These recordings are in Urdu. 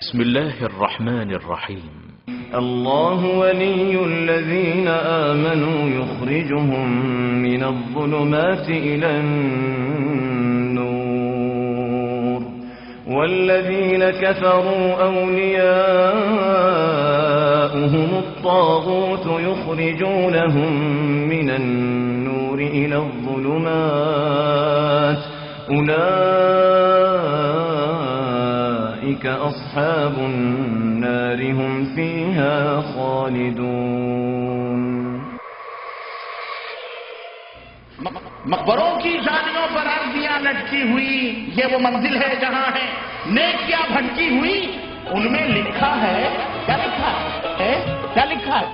بسم الله الرحمن الرحيم. الله ولي الذين آمنوا يخرجهم من الظلمات إلى النور والذين كفروا أولياؤهم الطاغوت يخرجونهم من النور إلى الظلمات أولئك أصحاب النار هم فيها خالدون. مقبروں کی جانیوں پر عرضیاں لٹکی ہوئی، یہ وہ منزل ہے جہاں ہے نیکیاں بھٹکی ہوئی. ان میں لکھا ہے، کیا لکھا ہے؟ کیا لکھا ہے؟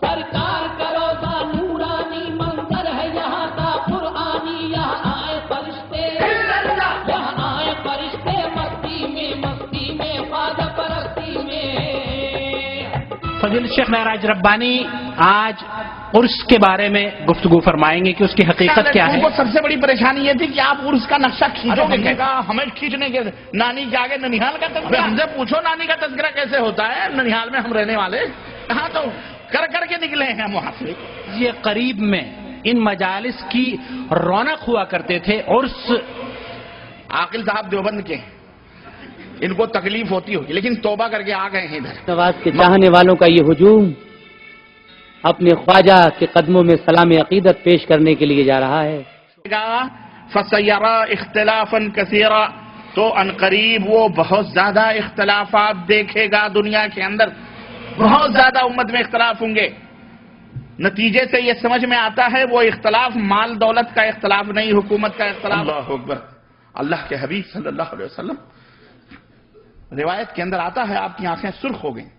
سرکار کرو دا نورانی منظر ہے یہاں کا قرآنی، یہاں آئے فرشتے، یہاں آئے فرشتے مستی میں خواجہ پرستی میں. فضیلت شیخ معراج ربانی آج عرس کے بارے میں گفتگو فرمائیں گے کہ اس کی حقیقت کیا ہے. سب سے بڑی پریشانی یہ تھی کہ آپ عرس کا نقشہ کھینچو گے. ہمیں کھینچنے کے نانی کے آگے ننیحال کا تذکرہ، ہم سے پوچھو نانی کا تذکرہ کیسے ہوتا ہے؟ ننیحال میں ہم رہنے والے کہاں تو کر کے نکلے ہیں ہم وہاں سے. یہ قریب میں ان مجالس کی رونق ہوا کرتے تھے. عرس عاقل صاحب دیوبند کے، ان کو تکلیف ہوتی ہوگی لیکن توبہ کر کے آ گئے ہیں ادھر. نواز کے چاہنے والوں کا یہ ہجوم اپنے خواجہ کے قدموں میں سلام عقیدت پیش کرنے کے لیے جا رہا ہے. فَسَيَرَى اخْتِلَافًا كَثِيرًا، تو عنقریب وہ بہت زیادہ اختلافات دیکھے گا. دنیا کے اندر بہت زیادہ امت میں اختلاف ہوں گے. نتیجے سے یہ سمجھ میں آتا ہے وہ اختلاف مال دولت کا اختلاف نہیں، حکومت کا اختلاف. اللہ اکبر. اللہ کے حبیب صلی اللہ علیہ وسلم روایت کے اندر آتا ہے آپ کی آنکھیں سرخ ہو گئیں.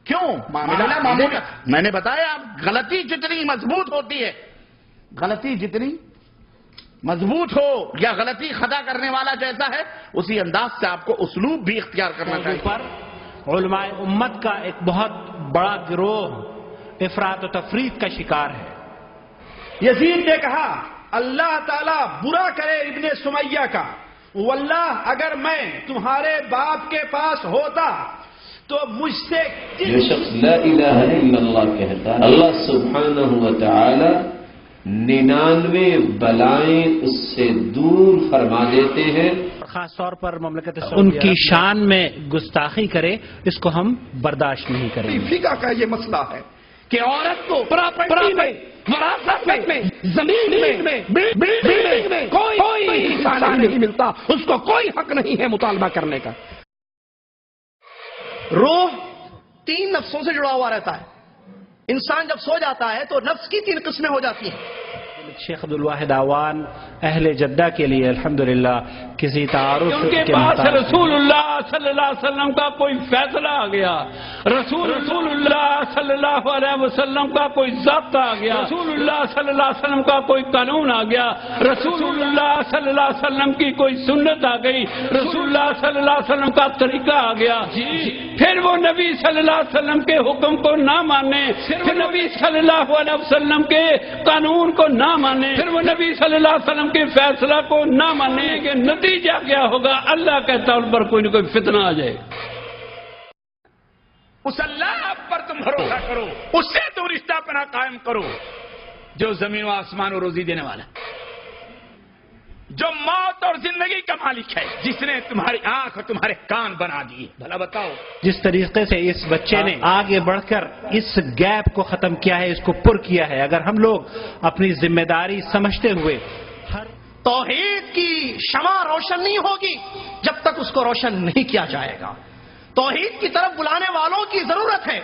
کیوں؟ معاملہ معمول. میں نے بتایا غلطی جتنی مضبوط ہوتی ہے، غلطی جتنی مضبوط ہو یا غلطی خطا کرنے والا جیسا ہے اسی انداز سے آپ کو اسلوب بھی اختیار کرنا چاہیے. پر علماء امت کا ایک بہت بڑا گروہ افراط و تفریط کا شکار ہے. یزید نے کہا اللہ تعالیٰ برا کرے ابن سمیہ کا، واللہ اگر میں تمہارے باپ کے پاس ہوتا تو مجھ سے جو شخص لا الہ الا اللہ کہتا ہے اللہ سبحانہ وتعالی 99 بلائیں اس سے دور فرما دیتے ہیں. خاص طور پر مملکت ان کی شان میں گستاخی کرے، اس کو ہم برداشت نہیں کریں گے. فقہ کا یہ مسئلہ ہے کہ عورت کو پراپرٹی میں، وراثت میں، زمین میں، بلڈنگ میں کوئی حصہ نہیں ملتا. اس کو کوئی حق نہیں ہے مطالبہ کرنے کا. روح 3 نفسوں سے جڑا ہوا رہتا ہے. انسان جب سو جاتا ہے تو نفس کی 3 قسمیں ہو جاتی ہیں. شیخ عبدالواحد آوان اہل جدہ کے لیے الحمدللہ کسی تعارف ان کے پاس رسول اللہ صلی اللہ علیہ وسلم کا کوئی فیصلہ آ گیا، رسول اللہ صلی اللہ علیہ وسلم کا کوئی ضابطہ آ گیا، رسول اللہ صلی اللہ علیہ وسلم کا کوئی قانون آ گیا، رسول اللہ صلی اللہ علیہ وسلم کی کوئی سنت آ گئی، رسول اللہ صلی اللہ علیہ وسلم کا طریقہ آ گیا. پھر وہ نبی صلی اللہ علیہ وسلم کے حکم کو نہ مانے، پھر نبی صلی اللہ علیہ وسلم کے قانون کو نہ مانے، پھر وہ نبی صلی اللہ علیہ وسلم کے فیصلہ کو نہ مانے کہ نتیجہ کیا ہوگا؟ اللہ کہتا ہے ان پر کوئی نہ کوئی فتنہ آ جائے. اس اللہ پر تم بھروسہ کرو، اس سے تم رشتہ پناہ قائم کرو جو زمین و آسمان و روزی دینے والا ہے، جو موت اور زندگی کا مالک ہے، جس نے تمہاری آنکھ اور تمہارے کان بنا دیے. بھلا بتاؤ جس طریقے سے اس بچے نے آگے بڑھ کر اس گیپ کو ختم کیا ہے، اس کو پر کیا ہے. اگر ہم لوگ اپنی ذمہ داری سمجھتے ہوئے توحید کی شمع روشن نہیں ہوگی جب تک اس کو روشن نہیں کیا جائے گا. توحید کی طرف بلانے والوں کی ضرورت ہے،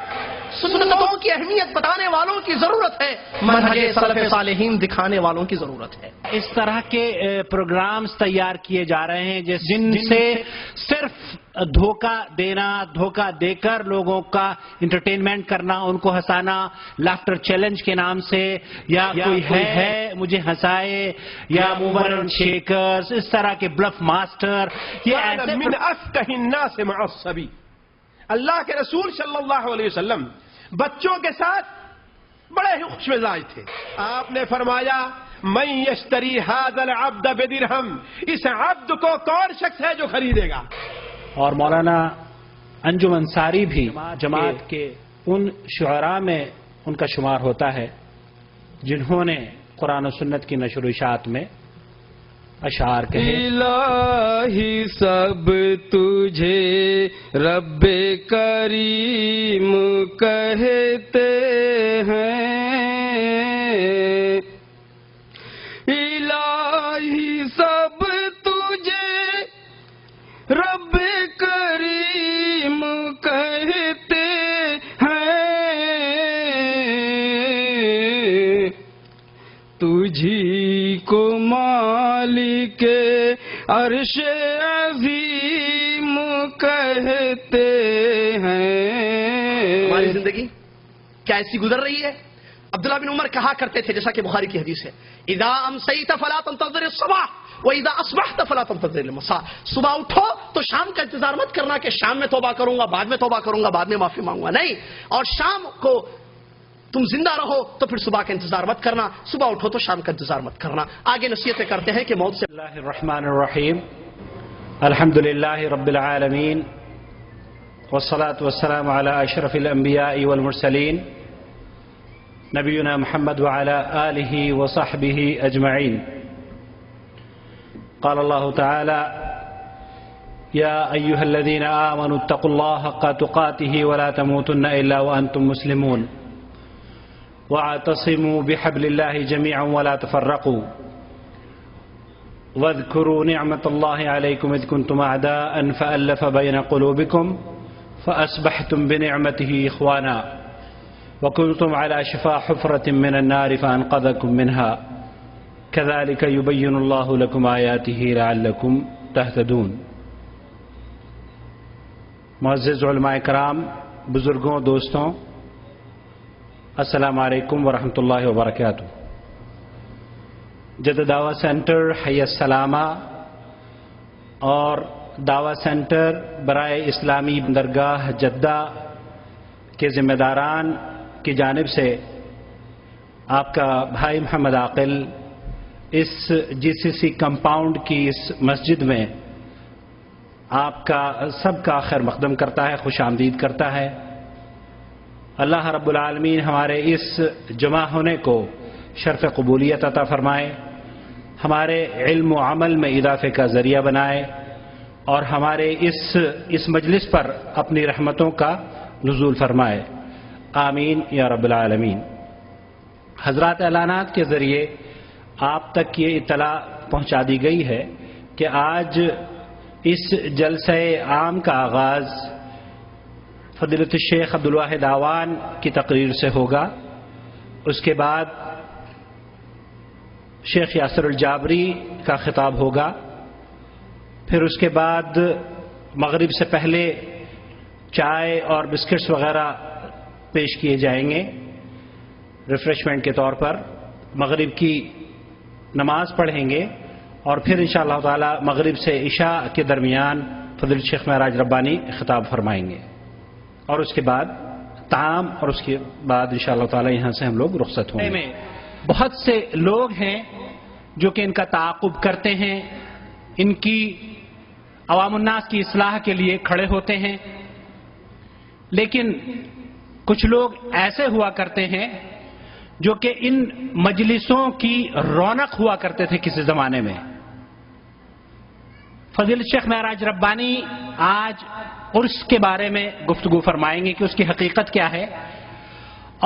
سنتوں کی اہمیت بتانے والوں کی ضرورت ہے، منہج سلف صالحین دکھانے والوں کی ضرورت ہے. اس طرح کے پروگرامز تیار کیے جا رہے ہیں جن سے صرف دھوکہ دینا، دھوکہ دے کر لوگوں کا انٹرٹینمنٹ کرنا، ان کو ہنسانا، لافٹر چیلنج کے نام سے، یا کوئی ہے مجھے ہنسائے، یا موورن شیکرز، اس طرح کے بلف ماسٹر. یہ ایسے من افقہ الناس مع الصبی. اللہ کے رسول صلی اللہ علیہ وسلم بچوں کے ساتھ بڑے ہی خوش مزاج تھے. آپ نے فرمایا من یشتری هذا العبد بدرہم، اس عبد کو کون شخص ہے جو خریدے گا؟ اور مولانا انجم انصاری بھی جماعت کے ان شعراء میں ان کا شمار ہوتا ہے جنہوں نے قرآن و سنت کی نشر و اشاعت میں اشعار کہے۔ الہی سب تجھے رب کریم کہتے ہیں، الہی سب تجھے رب کریم کہتے ہیں، تجھی کو مالک عرش عظیم کہتے ہیں۔ ہماری زندگی کیا ایسی گزر رہی ہے؟ عبداللہ بن عمر کہا کرتے تھے، جیسا کہ بخاری کی حدیث ہے، اذا امسیت فلا تنتظر الصبح واذا اصبحت فلا تنتظر المساء، صبح اٹھو تو شام کا انتظار مت کرنا کہ شام میں توبہ کروں گا، بعد میں توبہ کروں گا، بعد میں معافی مانگوں گا، نہیں، اور شام کو تم زندہ رہو تو پھر صبح کا انتظار مت کرنا، صبح اٹھو تو شام کا انتظار مت کرنا۔ آگے نصیحتیں کرتے ہیں کہ موت سے اللہ الرحمن الرحیم، الحمد للہ رب العالمین، والصلاة والسلام علی اشرف الانبیاء والمرسلین، نبینا محمد وعلی آلہ وصحبہ اجمعین۔ قال اللہ تعالی یا ایہا الذین آمنوا اتقوا اللہ حق تقاته ولا تموتن الا وانتم مسلمون واعتصموا بحبل الله جميعا ولا تفرقوا واذكروا نعمة الله عليكم إذ كنتم أعداء فألف بين قلوبكم فأصبحتم بنعمته إخوانا وكنتم على شفا حفرة من النار فأنقذكم منها كذلك يبين الله لكم آياته لعلكم تهتدون۔ معزز علماء کرام، بزرگوں، دوستوں، السلام علیکم ورحمۃ اللہ وبرکاتہ۔ جدہ دعویٰ سینٹر حی السلامہ اور دعویٰ سینٹر برائے اسلامی بندرگاہ جدہ کے ذمہ داران کی جانب سے آپ کا بھائی محمد عاقل اس جی سی سی کمپاؤنڈ کی اس مسجد میں آپ کا سب کا خیر مقدم کرتا ہے، خوش آمدید کرتا ہے۔ اللہ رب العالمین ہمارے اس جمع ہونے کو شرف قبولیت عطا فرمائے، ہمارے علم و عمل میں اضافے کا ذریعہ بنائے، اور ہمارے اس مجلس پر اپنی رحمتوں کا نزول فرمائے، آمین یا رب العالمین۔ حضرات اعلانات کے ذریعے آپ تک یہ اطلاع پہنچا دی گئی ہے کہ آج اس جلسہ عام کا آغاز فضیلت الشیخ عبدالواحد اعوان کی تقریر سے ہوگا، اس کے بعد شیخ یاسر الجابری کا خطاب ہوگا، پھر اس کے بعد مغرب سے پہلے چائے اور بسکٹس وغیرہ پیش کیے جائیں گے ریفریشمنٹ کے طور پر، مغرب کی نماز پڑھیں گے، اور پھر انشاءاللہ تعالی مغرب سے عشاء کے درمیان فضیلت شیخ معراج ربانی خطاب فرمائیں گے، اور اس کے بعد طعام، اور اس کے بعد انشاءاللہ تعالی یہاں سے ہم لوگ رخصت ہوں گے۔ بہت سے لوگ ہیں جو کہ ان کا تعاقب کرتے ہیں، ان کی عوام الناس کی اصلاح کے لیے کھڑے ہوتے ہیں، لیکن کچھ لوگ ایسے ہوا کرتے ہیں جو کہ ان مجلسوں کی رونق ہوا کرتے تھے کسی زمانے میں۔ فضیلت شیخ معراج ربانی آج عرس کے بارے میں گفتگو فرمائیں گے کہ اس کی حقیقت کیا ہے،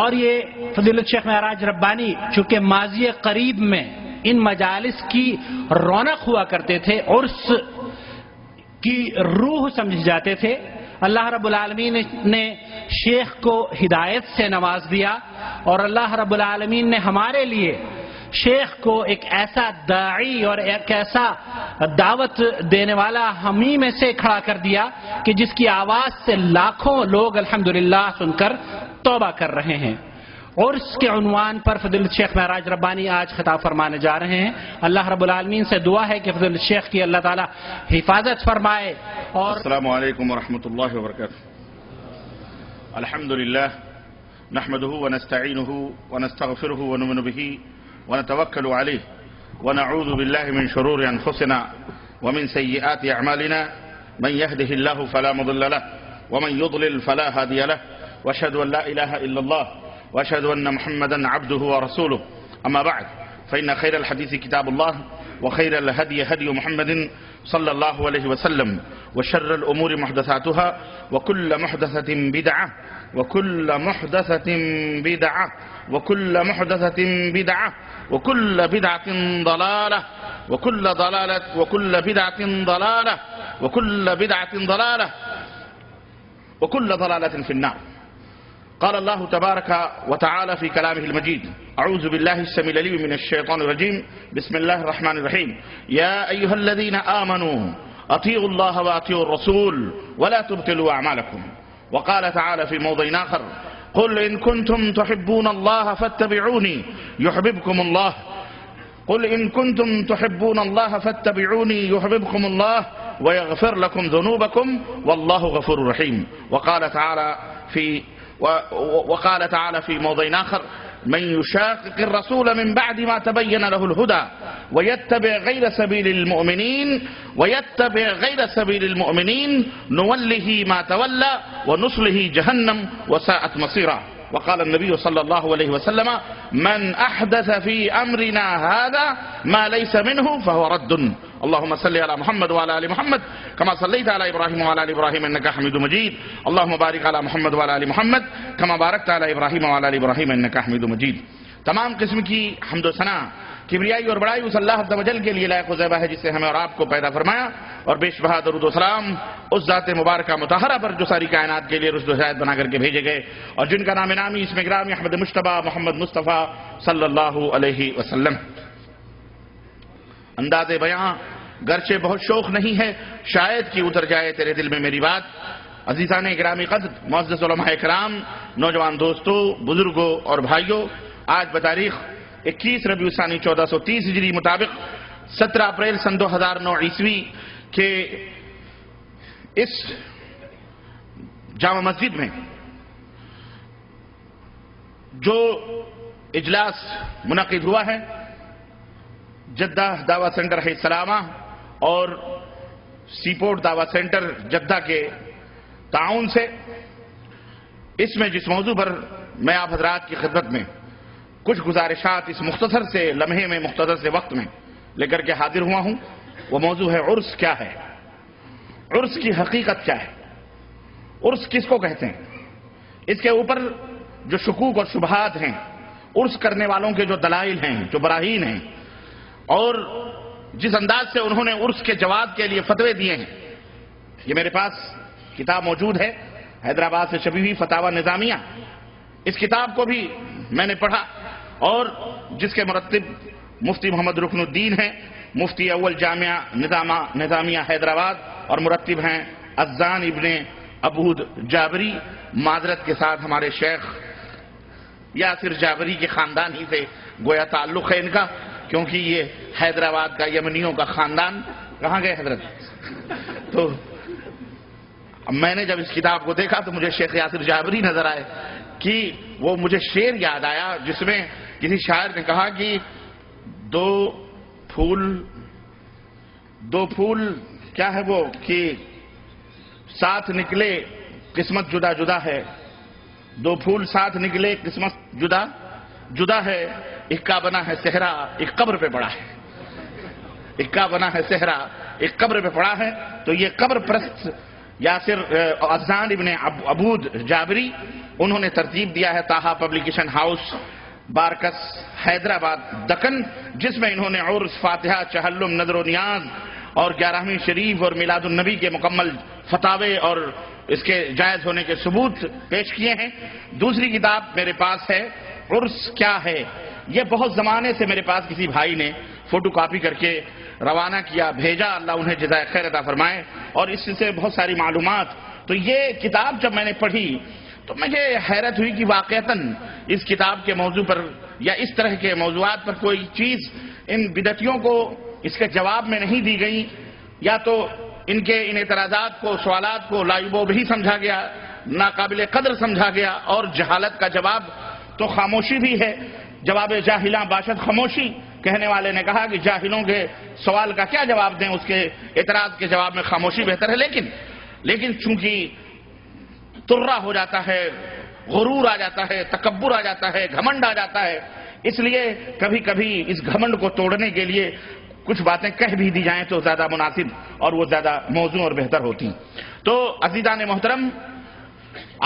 اور یہ فضیلت شیخ معراج ربانی چونکہ ماضی قریب میں ان مجالس کی رونق ہوا کرتے تھے، عرس کی روح سمجھ جاتے تھے، اللہ رب العالمین نے شیخ کو ہدایت سے نواز دیا، اور اللہ رب العالمین نے ہمارے لیے شیخ کو ایک ایسا داعی اور ایک ایسا دعوت دینے والا ہمیں میں سے کھڑا کر دیا کہ جس کی آواز سے لاکھوں لوگ الحمدللہ سن کر توبہ کر رہے ہیں۔ اور اس کے عنوان پر فضیلت شیخ معراج ربانی آج خطاب فرمانے جا رہے ہیں۔ اللہ رب العالمین سے دعا ہے کہ فضیلت شیخ کی اللہ تعالی حفاظت فرمائے۔ اور السلام علیکم ورحمۃ اللہ وبرکاتہ۔ الحمد للہ نحمده ونستعینه ونستغفره ونؤمن به ونتوكل عليه ونعوذ بالله من شرور أنفسنا ومن سيئات أعمالنا من يهده الله فلا مضل له ومن يضلل فلا هادي له وأشهد أن لا إله إلا الله وأشهد أن محمدا عبده ورسوله أما بعد فإن خير الحديث كتاب الله وخير الهدي هدي محمد صلى الله عليه وسلم وشر الأمور محدثاتها وكل محدثة بدعة وكل محدثة بدعة وكل محدثة بدعة وكل بدعة ضلالة وكل ضلالة وكل بدعة ضلالة وكل بدعة ضلالة وكل ضلالة في النار. قال الله تبارك وتعالى في كلامه المجيد: أعوذ بالله السميع العليم من الشيطان الرجيم. بسم الله الرحمن الرحيم. يا أيها الذين آمنوا أطيعوا الله وأطيعوا الرسول ولا تبطلوا أعمالكم. وقال تعالى في موضع آخر: قل إن كنتم تحبون الله فاتبعوني يحببكم الله. قل إن كنتم تحبون الله فاتبعوني يحببكم الله ويغفر لكم ذنوبكم والله غفور رحيم. وقال تعالى في موضع آخر: من يشاقق الرسول من بعد ما تبين له الهدى ويتبع غير سبيل المؤمنين نوله ما تولى ونصله جهنم وساءت مصيرا. وقال النبي صلى الله عليه وسلم: من أحدث في أمرنا هذا ما ليس منه فهو رد. اللهم صل على محمد وعلى آل محمد كما صليت على إبراهيم وعلى آل إبراهيم إنك حميد مجيد. اللهم بارك على محمد وعلى آل محمد كما باركت على إبراهيم وعلى آل إبراهيم إنك حميد مجيد. تمام قسم کی حمد و ثنا کبریائی اور بڑائی اس اللہ عز و جل کے لیے لائق و زیبہ ہے جس سے ہمیں اور آپ کو پیدا فرمایا، اور بیش بہا درود و سلام اس ذات مبارکہ مطہرہ پر جو ساری کائنات کے لیے رشد و ہدایت بنا کر کے بھیجے گئے اور جن کا نام نامی اسم گرامی احمد مجتبی محمد مصطفیٰ صلی اللہ علیہ وسلم. انداز بیان گرچہ بہت شوق نہیں ہے، شاید کہ اتر جائے تیرے دل میں میری بات. عزیزان گرامی قدر، معزز علماء کرام، نوجوان دوستوں، بزرگوں اور بھائیوں، آج بتاریخ 21 ربیع الثانی 1430 ہجری مطابق 17 اپریل سن 2009 عیسوی کے اس جامع مسجد میں جو اجلاس منعقد ہوا ہے جدہ دعوت سینٹر ہے سلامہ اور سی پورٹ دعوت سینٹر جدہ کے تعاون سے، اس میں جس موضوع پر میں آپ حضرات کی خدمت میں کچھ گزارشات اس مختصر سے لمحے میں، مختصر سے وقت میں لے کر کے حاضر ہوا ہوں، وہ موضوع ہے عرس کیا ہے، عرس کی حقیقت کیا ہے، عرس کس کو کہتے ہیں. اس کے اوپر جو شکوک اور شبہات ہیں، عرس کرنے والوں کے جو دلائل ہیں، جو براہین ہیں، اور جس انداز سے انہوں نے عرس کے جواز کے لیے فتوے دیے ہیں، یہ میرے پاس کتاب موجود ہے، حیدرآباد سے چھپی ہوئی فتاوی نظامیہ. اس کتاب کو بھی میں نے پڑھا اور جس کے مرتب مفتی محمد رکن الدین ہیں، مفتی اول جامعہ نظامیہ حیدرآباد، اور مرتب ہیں اذان ابن ابود جابری. معذرت کے ساتھ ہمارے شیخ یاسر جابری کے خاندان ہی سے گویا تعلق ہے ان کا، کیونکہ یہ حیدرآباد کا یمنیوں کا خاندان. کہاں گئے حضرت؟ تو میں نے جب اس کتاب کو دیکھا تو مجھے شیخ یاسر جابری نظر آئے کہ وہ مجھے شعر یاد آیا جس میں کسی شاعر نے کہا کہ دو پھول کیا ہے وہ کہ ساتھ نکلے قسمت جدا جدا ہے، دو پھول ساتھ نکلے قسمت جدا جدا ہے، ایک کا بنا ہے صحرا ایک قبر پہ پڑا ہے، ایک کا بنا ہے صحرا ایک قبر پہ پڑا ہے. تو یہ قبر پرست یاسر اذان ابن ابود جابری انہوں نے ترتیب دیا ہے تاہا پبلیکیشن ہاؤس بارکس حیدرآباد دکن، جس میں انہوں نے عرس، فاتحہ، چہلم، نظر و نیاز اور 11ویں شریف اور میلاد النبی کے مکمل فتاوے اور اس کے جائز ہونے کے ثبوت پیش کیے ہیں. دوسری کتاب میرے پاس ہے عرس کیا ہے. یہ بہت زمانے سے میرے پاس کسی بھائی نے فوٹو کاپی کر کے روانہ کیا، بھیجا، اللہ انہیں جزائے خیر عطا فرمائے، اور اس سے بہت ساری معلومات. تو یہ کتاب جب میں نے پڑھی تو مجھے حیرت ہوئی کہ واقعتاً اس کتاب کے موضوع پر یا اس طرح کے موضوعات پر کوئی چیز ان بدعتیوں کو اس کے جواب میں نہیں دی گئی، یا تو ان کے ان اعتراضات کو، سوالات کو لائبو بھی سمجھا گیا، ناقابل قدر سمجھا گیا، اور جہالت کا جواب تو خاموشی بھی ہے. جواب جاہلاں باشد خاموشی، کہنے والے نے کہا کہ جاہلوں کے سوال کا کیا جواب دیں، اس کے اعتراض کے جواب میں خاموشی بہتر ہے. لیکن چونکہ ترا ہو جاتا ہے، غرور آ جاتا ہے، تکبر آ جاتا ہے، گھمنڈ آ جاتا ہے، اس لیے کبھی کبھی اس گھمنڈ کو توڑنے کے لیے کچھ باتیں کہہ بھی دی جائیں تو زیادہ مناسب اور وہ زیادہ موزوں اور بہتر ہوتی ہیں. تو عزیزان محترم،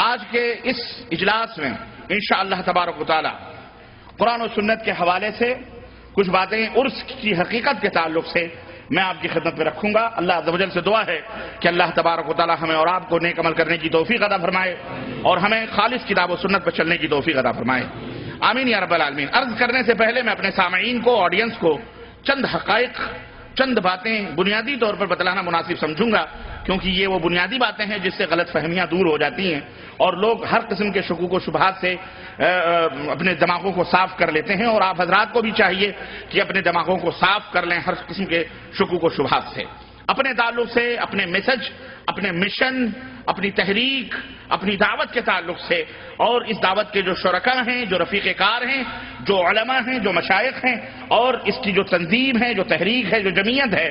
آج کے اس اجلاس میں انشاءاللہ تبارک و تعالی قرآن و سنت کے حوالے سے کچھ باتیں عرس کی حقیقت کے تعلق سے میں آپ کی خدمت میں رکھوں گا. اللہ عز و جل سے دعا ہے کہ اللہ تبارک و تعالی ہمیں اور آپ کو نیک عمل کرنے کی توفیق عطا فرمائے اور ہمیں خالص کتاب و سنت پر چلنے کی توفیق عطا فرمائے. آمین یا رب العالمین. عرض کرنے سے پہلے میں اپنے سامعین کو، آڈینس کو چند حقائق، چند باتیں بنیادی طور پر بتلانا مناسب سمجھوں گا، کیونکہ یہ وہ بنیادی باتیں ہیں جس سے غلط فہمیاں دور ہو جاتی ہیں اور لوگ ہر قسم کے شکوک و شبہات سے اپنے دماغوں کو صاف کر لیتے ہیں. اور آپ حضرات کو بھی چاہیے کہ اپنے دماغوں کو صاف کر لیں ہر قسم کے شکوک و شبہات سے، اپنے تعلق سے، اپنے میسج، اپنے مشن، اپنی تحریک، اپنی دعوت کے تعلق سے، اور اس دعوت کے جو شرکاء ہیں، جو رفیق کار ہیں، جو علماء ہیں، جو مشائخ ہیں، اور اس کی جو تنظیم ہے، جو تحریک ہے، جو جمعیت ہے،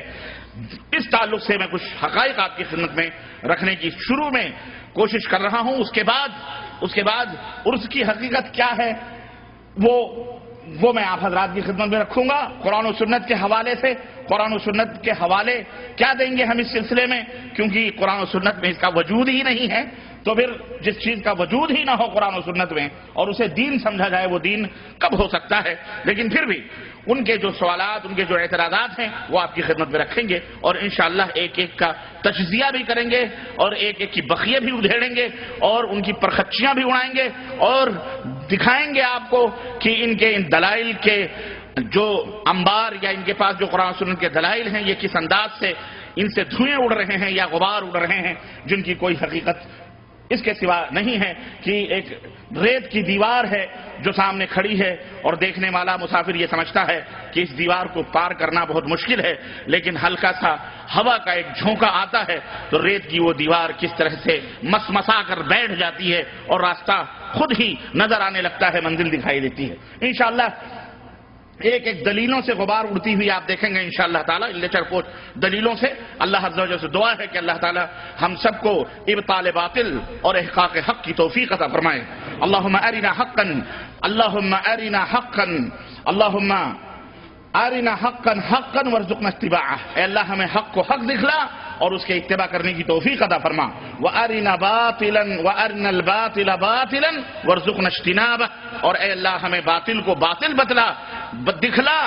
اس تعلق سے میں کچھ حقائق آپ کی خدمت میں رکھنے کی شروع میں کوشش کر رہا ہوں. اس کے بعد عرس کی حقیقت کیا ہے وہ میں آپ حضرات کی خدمت میں رکھوں گا. قرآن و سنت کے حوالے سے، قرآن و سنت کے حوالے کیا دیں گے ہم اس سلسلے میں، کیونکہ قرآن و سنت میں اس کا وجود ہی نہیں ہے. تو پھر جس چیز کا وجود ہی نہ ہو قرآن و سنت میں اور اسے دین سمجھا جائے، وہ دین کب ہو سکتا ہے؟ لیکن پھر بھی ان کے جو سوالات، ان کے جو اعتراضات ہیں وہ آپ کی خدمت میں رکھیں گے اور انشاءاللہ ایک ایک کا تجزیہ بھی کریں گے اور ایک ایک کی بخیے بھی ادھیڑیں گے اور ان کی پرخچیاں بھی اڑائیں گے اور دکھائیں گے آپ کو کہ ان دلائل کے جو انبار یا ان کے پاس جو قرآن و سنت کے دلائل ہیں یہ کس انداز سے ان سے دھوئیں اڑ رہے ہیں یا غبار اڑ رہے ہیں، جن کی کوئی حقیقت اس کے سوا نہیں ہے کہ ایک ریت کی دیوار ہے جو سامنے کھڑی ہے اور دیکھنے والا مسافر یہ سمجھتا ہے کہ اس دیوار کو پار کرنا بہت مشکل ہے، لیکن ہلکا سا ہوا کا ایک جھونکا آتا ہے تو ریت کی وہ دیوار کس طرح سے مسمسا کر بیٹھ جاتی ہے اور راستہ خود ہی نظر آنے لگتا ہے، منزل دکھائی دیتی ہے. انشاءاللہ ایک ایک دلیلوں سے غبار اڑتی ہوئی آپ دیکھیں گے انشاءاللہ تعالی. لیچر پوچھ دلیلوں سے اللہ عز و جل سے دعا ہے کہ اللہ تعالی ہم سب کو ابطال باطل اور احقاق حق کی توفیق عطا فرمائے. اللہم ارنا حقا، اللہم ارنا حقا، اللہم ارنا حقا حقا وارزقنا اتباعہ. اے اللہ ہمیں حق کو حق دکھلا اور اس کے اتباع کرنے کی توفیق عطا فرما. وارنا باطلا وارنا الباطل باطلا وارزقنا اجتنابہ. اور اے اللہ ہمیں باطل کو باطل بتلا، دکھلا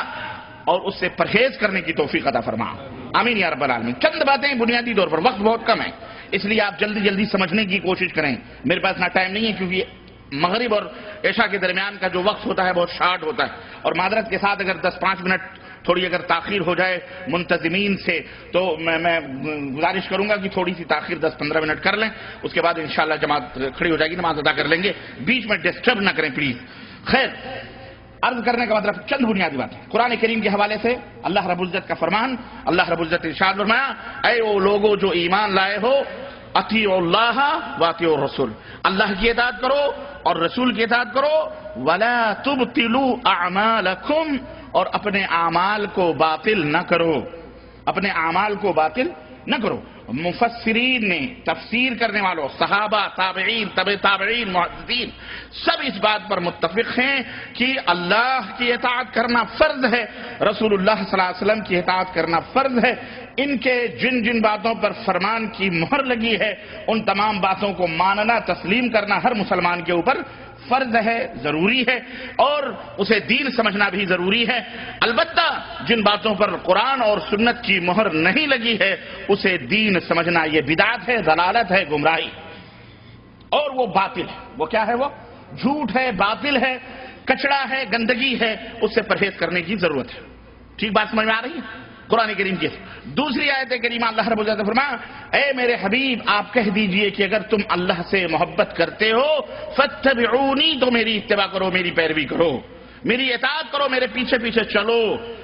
اور اس سے پرہیز کرنے کی توفیق عطا فرما. آمین یا رب العالمین. چند باتیں بنیادی طور پر، وقت بہت کم ہے اس لیے آپ جلدی جلدی سمجھنے کی کوشش کریں. میرے پاس اتنا ٹائم نہیں ہے کیونکہ مغرب اور عشاء کے درمیان کا جو وقت ہوتا ہے بہت شارٹ ہوتا ہے اور معذرت کے ساتھ اگر 10-5 منٹ تھوڑی اگر تاخیر ہو جائے منتظمین سے تو میں گزارش کروں گا کہ تھوڑی سی تاخیر 10-15 منٹ کر لیں. اس کے بعد انشاءاللہ جماعت کھڑی ہو جائے گی، نماز ادا کر لیں گے. بیچ میں ڈسٹرب نہ کریں پلیز. خیر، عرض کرنے کا مطلب چند بنیادی بات ہے. قرآن کریم کے حوالے سے اللہ رب العزت کا فرمان، اللہ رب العزت ارشاد فرمایا، اے وہ لوگوں جو ایمان لائے ہو، اطیعوا اللہ واطیعوا الرسول، اللہ کی اطاعت کرو اور رسول کی اطاعت کرو. ولا تبطلوا اعمالکم، اور اپنے اعمال کو باطل نہ کرو، اپنے اعمال کو باطل نہ کرو. مفسرین نے، تفسیر کرنے والوں، صحابہ، تابعین، تبع تابعین، محدثین سب اس بات پر متفق ہیں کہ اللہ کی اطاعت کرنا فرض ہے، رسول اللہ صلی اللہ علیہ وسلم کی اطاعت کرنا فرض ہے. ان کے جن جن باتوں پر فرمان کی مہر لگی ہے ان تمام باتوں کو ماننا، تسلیم کرنا ہر مسلمان کے اوپر فرض ہے، ضروری ہے اور اسے دین سمجھنا بھی ضروری ہے. البتہ جن باتوں پر قرآن اور سنت کی مہر نہیں لگی ہے اسے دین سمجھنا یہ بدعت ہے، ضلالت ہے، گمراہی اور وہ باطل ہے. وہ کیا ہے؟ وہ جھوٹ ہے، باطل ہے، کچڑا ہے، گندگی ہے. اس سے پرہیز کرنے کی ضرورت ہے. ٹھیک بات سمجھ میں آ رہی ہے؟ قرآن کریم کی دوسری آیت کریمہ اللہ رب العزت فرمایا، اے میرے حبیب آپ کہہ دیجئے کہ اگر تم اللہ سے محبت کرتے ہو فاتبعونی، تو میری اتباع کرو، میری پیروی کرو، میری اطاعت کرو، میرے پیچھے پیچھے چلو.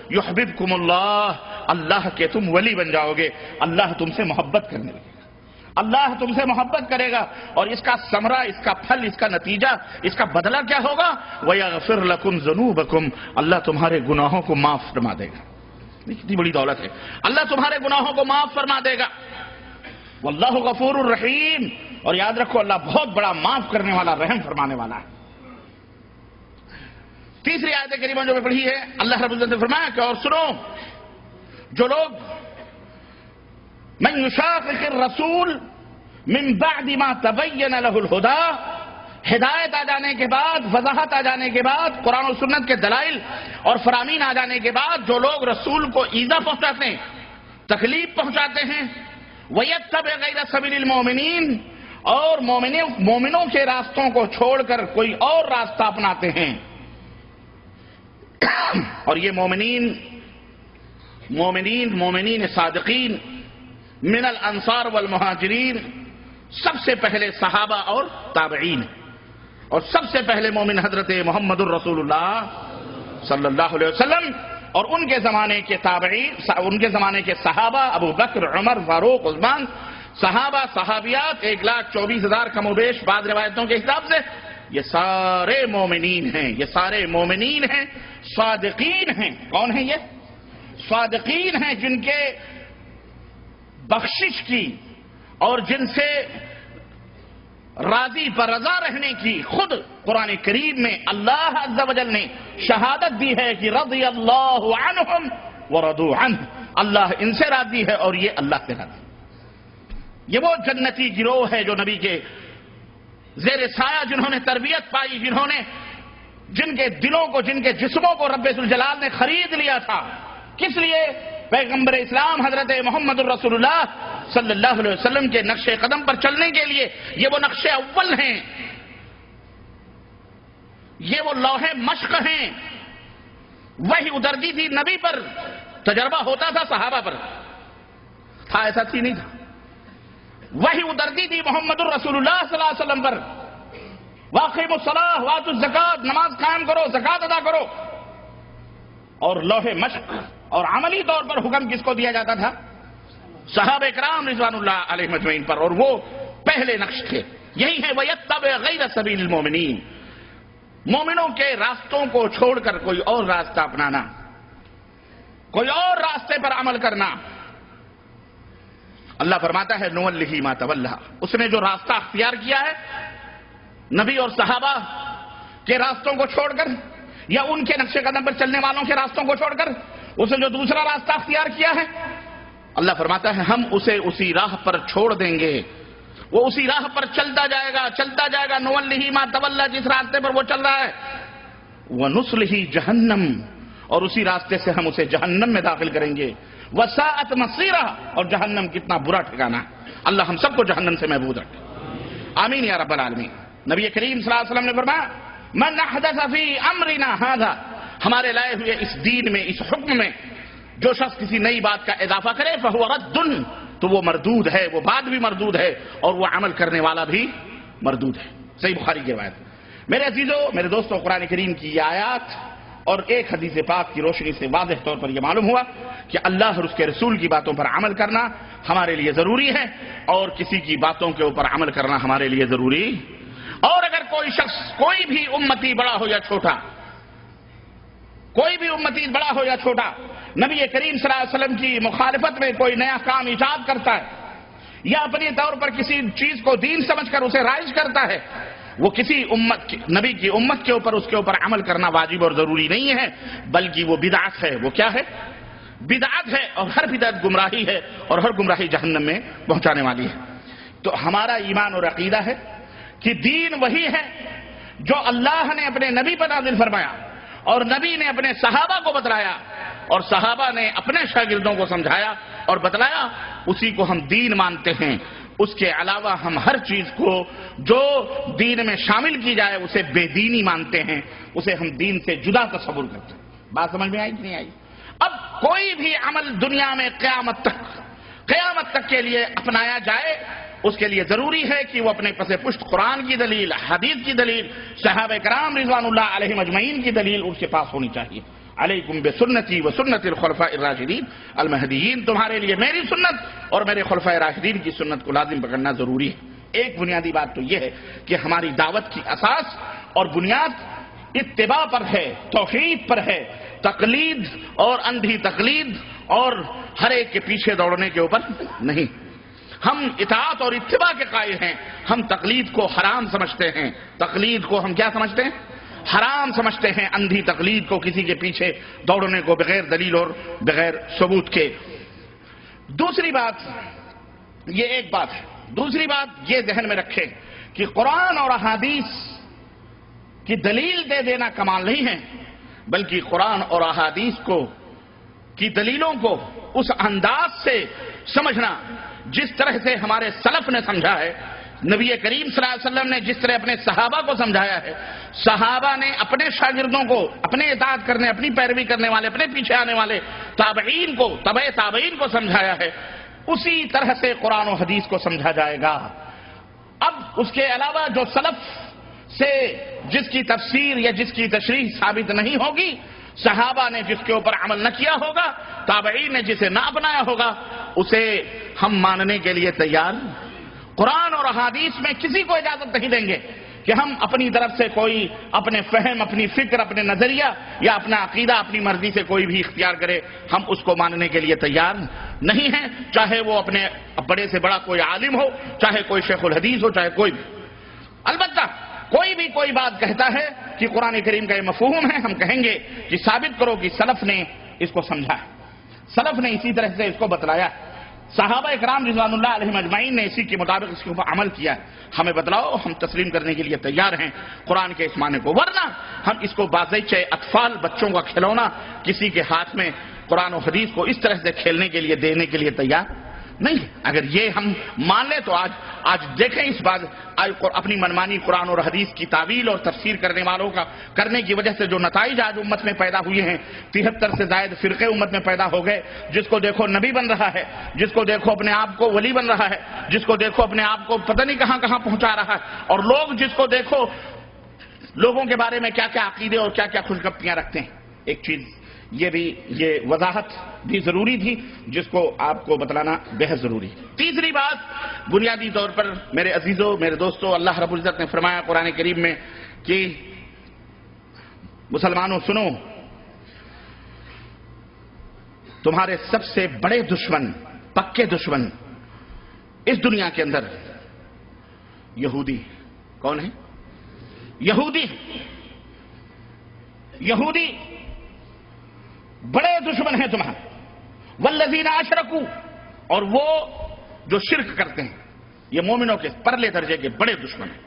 یحببکم اللہ، اللہ کے تم ولی بن جاؤ گے، اللہ تم سے محبت کرنے لگے گا. اللہ تم سے محبت کرے گا اور اس کا ثمرہ، اس کا پھل، اس کا نتیجہ، اس کا بدلہ کیا ہوگا؟ وَيَغْفِرْ لَكُمْ ذُنُوبَكُمْ، اللہ تمہارے گناہوں کو معاف فرما دے گا. کتنی بڑی دولت ہے. اللہ تمہارے گناہوں کو معاف فرما دے گا. واللہ غفور الرحیم، اور یاد رکھو اللہ بہت بڑا معاف کرنے والا، رحم فرمانے والا ہے. تیسری آیت کریمہ جو میں پڑھی ہے، اللہ رب العزت نے فرمایا کہ اور سنو، جو لوگ من یشاقق الرسول من بعد ما تبین له الہدی، ہدایت آ جانے کے بعد، وضاحت آ جانے کے بعد، قرآن و سنت کے دلائل اور فرامین آ جانے کے بعد جو لوگ رسول کو ایذا پہنچاتے ہیں، تکلیف پہنچاتے ہیں، وَيَتَّبِعْ غَيْرَ سَبِيلِ الْمُؤْمِنِينَ، اور مومنوں کے راستوں کو چھوڑ کر کوئی اور راستہ اپناتے ہیں. اور یہ مومنین صادقین من الانصار والمہاجرین، سب سے پہلے صحابہ اور تابعین، اور سب سے پہلے مومن حضرت محمد الرسول اللہ صلی اللہ علیہ وسلم، اور ان کے زمانے کے تابعین، ان کے زمانے کے صحابہ ابو بکر، عمر، فاروق، عثمان، صحابہ صحابیات 1,24,000 کم و بیش بعض روایتوں کے حساب سے، یہ سارے مومنین ہیں، یہ سارے مومنین ہیں، صادقین ہیں. کون ہیں یہ؟ صادقین ہیں جن کے بخشش کی اور جن سے راضی پر رضا رہنے کی خود قرآن کریم میں اللہ عز و جل نے شہادت دی ہے کہ رضی اللہ عنہم ورضوا عنہ، اللہ ان سے راضی ہے اور یہ اللہ سے راضی. یہ وہ جنتی گروہ ہے جو نبی کے زیر سایہ جنہوں نے تربیت پائی، جن کے دلوں کو، جن کے جسموں کو رب ذوالجلال نے خرید لیا تھا. کس لیے؟ پیغمبر اسلام حضرت محمد الرسول اللہ صلی اللہ علیہ وسلم کے نقش قدم پر چلنے کے لیے. یہ وہ نقش اول ہیں، یہ وہ لوح مشق ہیں. وہی اترتی تھی نبی پر، تجربہ ہوتا تھا صحابہ پر، تھا ایسا تھی نہیں تھا. وہی اترتی تھی محمد الرسول اللہ صلی اللہ علیہ وسلم پر، واقیموا الصلاۃ وآتوا الزکاۃ، نماز قائم کرو، زکات ادا کرو. اور لوح مشق اور عملی طور پر حکم کس کو دیا جاتا تھا؟ صحابہ کرام رضوان اللہ علیہم اجمعین پر، اور وہ پہلے نقش تھے. یہی ہے وَيَتَّبِعْ غَيْرَ سَبِيلِ الْمُؤْمِنِينَ، مومنوں کے راستوں کو چھوڑ کر کوئی اور راستہ اپنانا، کوئی اور راستے پر عمل کرنا. اللہ فرماتا ہے نُوَلِّهِ مَا تَوَلَّىٰ، اس نے جو راستہ اختیار کیا ہے نبی اور صحابہ کے راستوں کو چھوڑ کر، یا ان کے نقش قدم پر چلنے والوں کے راستوں کو چھوڑ کر اس نے جو دوسرا راستہ اختیار کیا ہے، اللہ فرماتا ہے ہم اسے اسی راہ پر چھوڑ دیں گے، وہ اسی راہ پر چلتا جائے گا، چلتا جائے گا. نُوَلِّهِ مَا تَوَلَّىٰ، جس راستے پر وہ چل رہا ہے. وَنُصْلِهِ جَهَنَّمْ، اور اسی راستے سے ہم اسے جہنم میں داخل کریں گے. وَسَاءَتْ مَصِيرًا، اور جہنم کتنا برا ٹھکانہ ہے. اللہ ہم سب کو جہنم سے محفوظ رکھے. آمین یا رب العالمین. نبی کریم صلی اللہ علیہ وسلم نے فرمایا من احدث فی امرنا ھذا، ہمارے لائے ہوئے اس دین میں، اس حکم میں جو شخص کسی نئی بات کا اضافہ کرے فہو رد، تو وہ مردود ہے، وہ بات بھی مردود ہے اور وہ عمل کرنے والا بھی مردود ہے. صحیح بخاری کی روایت. میرے عزیزو، میرے دوستو، قرآن کریم کی یہ آیات اور ایک حدیث پاک کی روشنی سے واضح طور پر یہ معلوم ہوا کہ اللہ اور اس کے رسول کی باتوں پر عمل کرنا ہمارے لیے ضروری ہے، اور کسی کی باتوں کے اوپر عمل کرنا ہمارے لیے ضروری. اور اگر کوئی شخص، کوئی بھی امتی بڑا ہو یا چھوٹا، کوئی بھی امتی بڑا ہو یا چھوٹا، نبی کریم صلی اللہ علیہ وسلم کی مخالفت میں کوئی نیا کام ایجاد کرتا ہے یا اپنی طور پر کسی چیز کو دین سمجھ کر اسے رائج کرتا ہے، وہ کسی نبی کی امت کے اوپر اس کے اوپر عمل کرنا واجب اور ضروری نہیں ہے، بلکہ وہ بدعت ہے. وہ کیا ہے؟ بدعت ہے، اور ہر بدعت گمراہی ہے، اور ہر گمراہی جہنم میں پہنچانے والی ہے. تو ہمارا ایمان اور عقیدہ ہے کہ دین وہی ہے جو اللہ نے اپنے نبی پر نازل فرمایا، اور نبی نے اپنے صحابہ کو بتلایا، اور صحابہ نے اپنے شاگردوں کو سمجھایا اور بتلایا، اسی کو ہم دین مانتے ہیں. اس کے علاوہ ہم ہر چیز کو جو دین میں شامل کی جائے اسے بے دینی مانتے ہیں، اسے ہم دین سے جدا تصور کرتے ہیں. بات سمجھ میں آئی کہ نہیں آئی؟ اب کوئی بھی عمل دنیا میں قیامت تک کے لیے اپنایا جائے، اس کے لیے ضروری ہے کہ وہ اپنے پس پشت قرآن کی دلیل، حدیث کی دلیل، صحابہ کرام رضوان اللہ علیہم اجمعین کی دلیل اس کے پاس ہونی چاہیے. علیکم بسنتی و سنت الخلفاء الراشدین المہدیین، تمہارے لیے میری سنت اور میرے خلفاء راشدین کی سنت کو لازم پکڑنا ضروری ہے۔ ایک بنیادی بات تو یہ ہے کہ ہماری دعوت کی اساس اور بنیاد اتباع پر ہے، توحید پر ہے، تقلید اور اندھی تقلید اور ہر ایک کے پیچھے دوڑنے کے اوپر نہیں۔ ہم اطاعت اور اتباع کے قائل ہیں، ہم تقلید کو حرام سمجھتے ہیں۔ تقلید کو ہم کیا سمجھتے ہیں؟ حرام سمجھتے ہیں، اندھی تقلید کو، کسی کے پیچھے دوڑنے کو بغیر دلیل اور بغیر ثبوت کے۔ دوسری بات یہ ایک بات ہے، دوسری بات یہ ذہن میں رکھیں کہ قرآن اور احادیث کی دلیل دے دینا کمال نہیں ہے، بلکہ قرآن اور احادیث کی دلیلوں کو اس انداز سے سمجھنا جس طرح سے ہمارے سلف نے سمجھا ہے، نبی کریم صلی اللہ علیہ وسلم نے جس طرح اپنے صحابہ کو سمجھایا ہے، صحابہ نے اپنے شاگردوں کو، اپنے اطاعت کرنے، اپنی پیروی کرنے والے، اپنے پیچھے آنے والے تابعین کو، تبع تابعین کو سمجھایا ہے، اسی طرح سے قرآن و حدیث کو سمجھا جائے گا۔ اب اس کے علاوہ جو سلف سے جس کی تفسیر یا جس کی تشریح ثابت نہیں ہوگی، صحابہ نے جس کے اوپر عمل نہ کیا ہوگا، تابعین نے جسے نہ اپنایا ہوگا، اسے ہم ماننے کے لیے تیار۔ قرآن اور احادیث میں کسی کو اجازت نہیں دیں گے کہ ہم اپنی طرف سے کوئی اپنے فہم، اپنی فکر، اپنے نظریہ یا اپنا عقیدہ اپنی مرضی سے کوئی بھی اختیار کرے، ہم اس کو ماننے کے لیے تیار نہیں ہیں، چاہے وہ اپنے بڑے سے بڑا کوئی عالم ہو، چاہے کوئی شیخ الحدیث ہو، چاہے کوئی بھی۔ البتہ کوئی بھی کوئی بات کہتا ہے کہ قرآن کریم کا یہ مفہوم ہے، ہم کہیں گے کہ ثابت کرو کہ سلف نے اس کو سمجھا ہے، سلف نے اسی طرح سے اس کو بتلایا، صحابہ اکرام رضوان اللہ علیہم اجمعین نے اسی کے مطابق اس کے اوپر عمل کیا ہے، ہمیں بتلاؤ، ہم تسلیم کرنے کے لیے تیار ہیں قرآن کے اس معنی کو، ورنہ ہم اس کو بازیچہ اطفال، بچوں کا کھلونا، کسی کے ہاتھ میں قرآن و حدیث کو اس طرح سے کھیلنے کے لیے، دینے کے لیے تیار نہیں۔ اگر یہ ہم مان لیں تو آج دیکھیں اس بات، اپنی منمانی قرآن اور حدیث کی تعویل اور تفسیر کرنے والوں کا کرنے کی وجہ سے جو نتائج آج امت میں پیدا ہوئے ہیں، 73 سے زائد فرقے امت میں پیدا ہو گئے، جس کو دیکھو نبی بن رہا ہے، جس کو دیکھو اپنے آپ کو ولی بن رہا ہے، جس کو دیکھو اپنے آپ کو پتہ نہیں کہاں کہاں پہنچا رہا ہے، اور لوگ جس کو دیکھو لوگوں کے بارے میں کیا کیا عقیدے اور کیا کیا خوشگپیاں رکھتے ہیں۔ ایک چیز یہ وضاحت بھی ضروری تھی جس کو آپ کو بتلانا بہت ضروری ہے۔ تیسری بات بنیادی طور پر میرے عزیزوں، میرے دوستوں، اللہ رب العزت نے فرمایا قرآن کریم میں کہ مسلمانوں سنو، تمہارے سب سے بڑے دشمن، پکے دشمن اس دنیا کے اندر یہودی۔ کون ہے؟ یہودی بڑے دشمن ہیں تمہارے، والذین اشرکوا، اور وہ جو شرک کرتے ہیں، یہ مومنوں کے پرلے درجے کے بڑے دشمن ہیں۔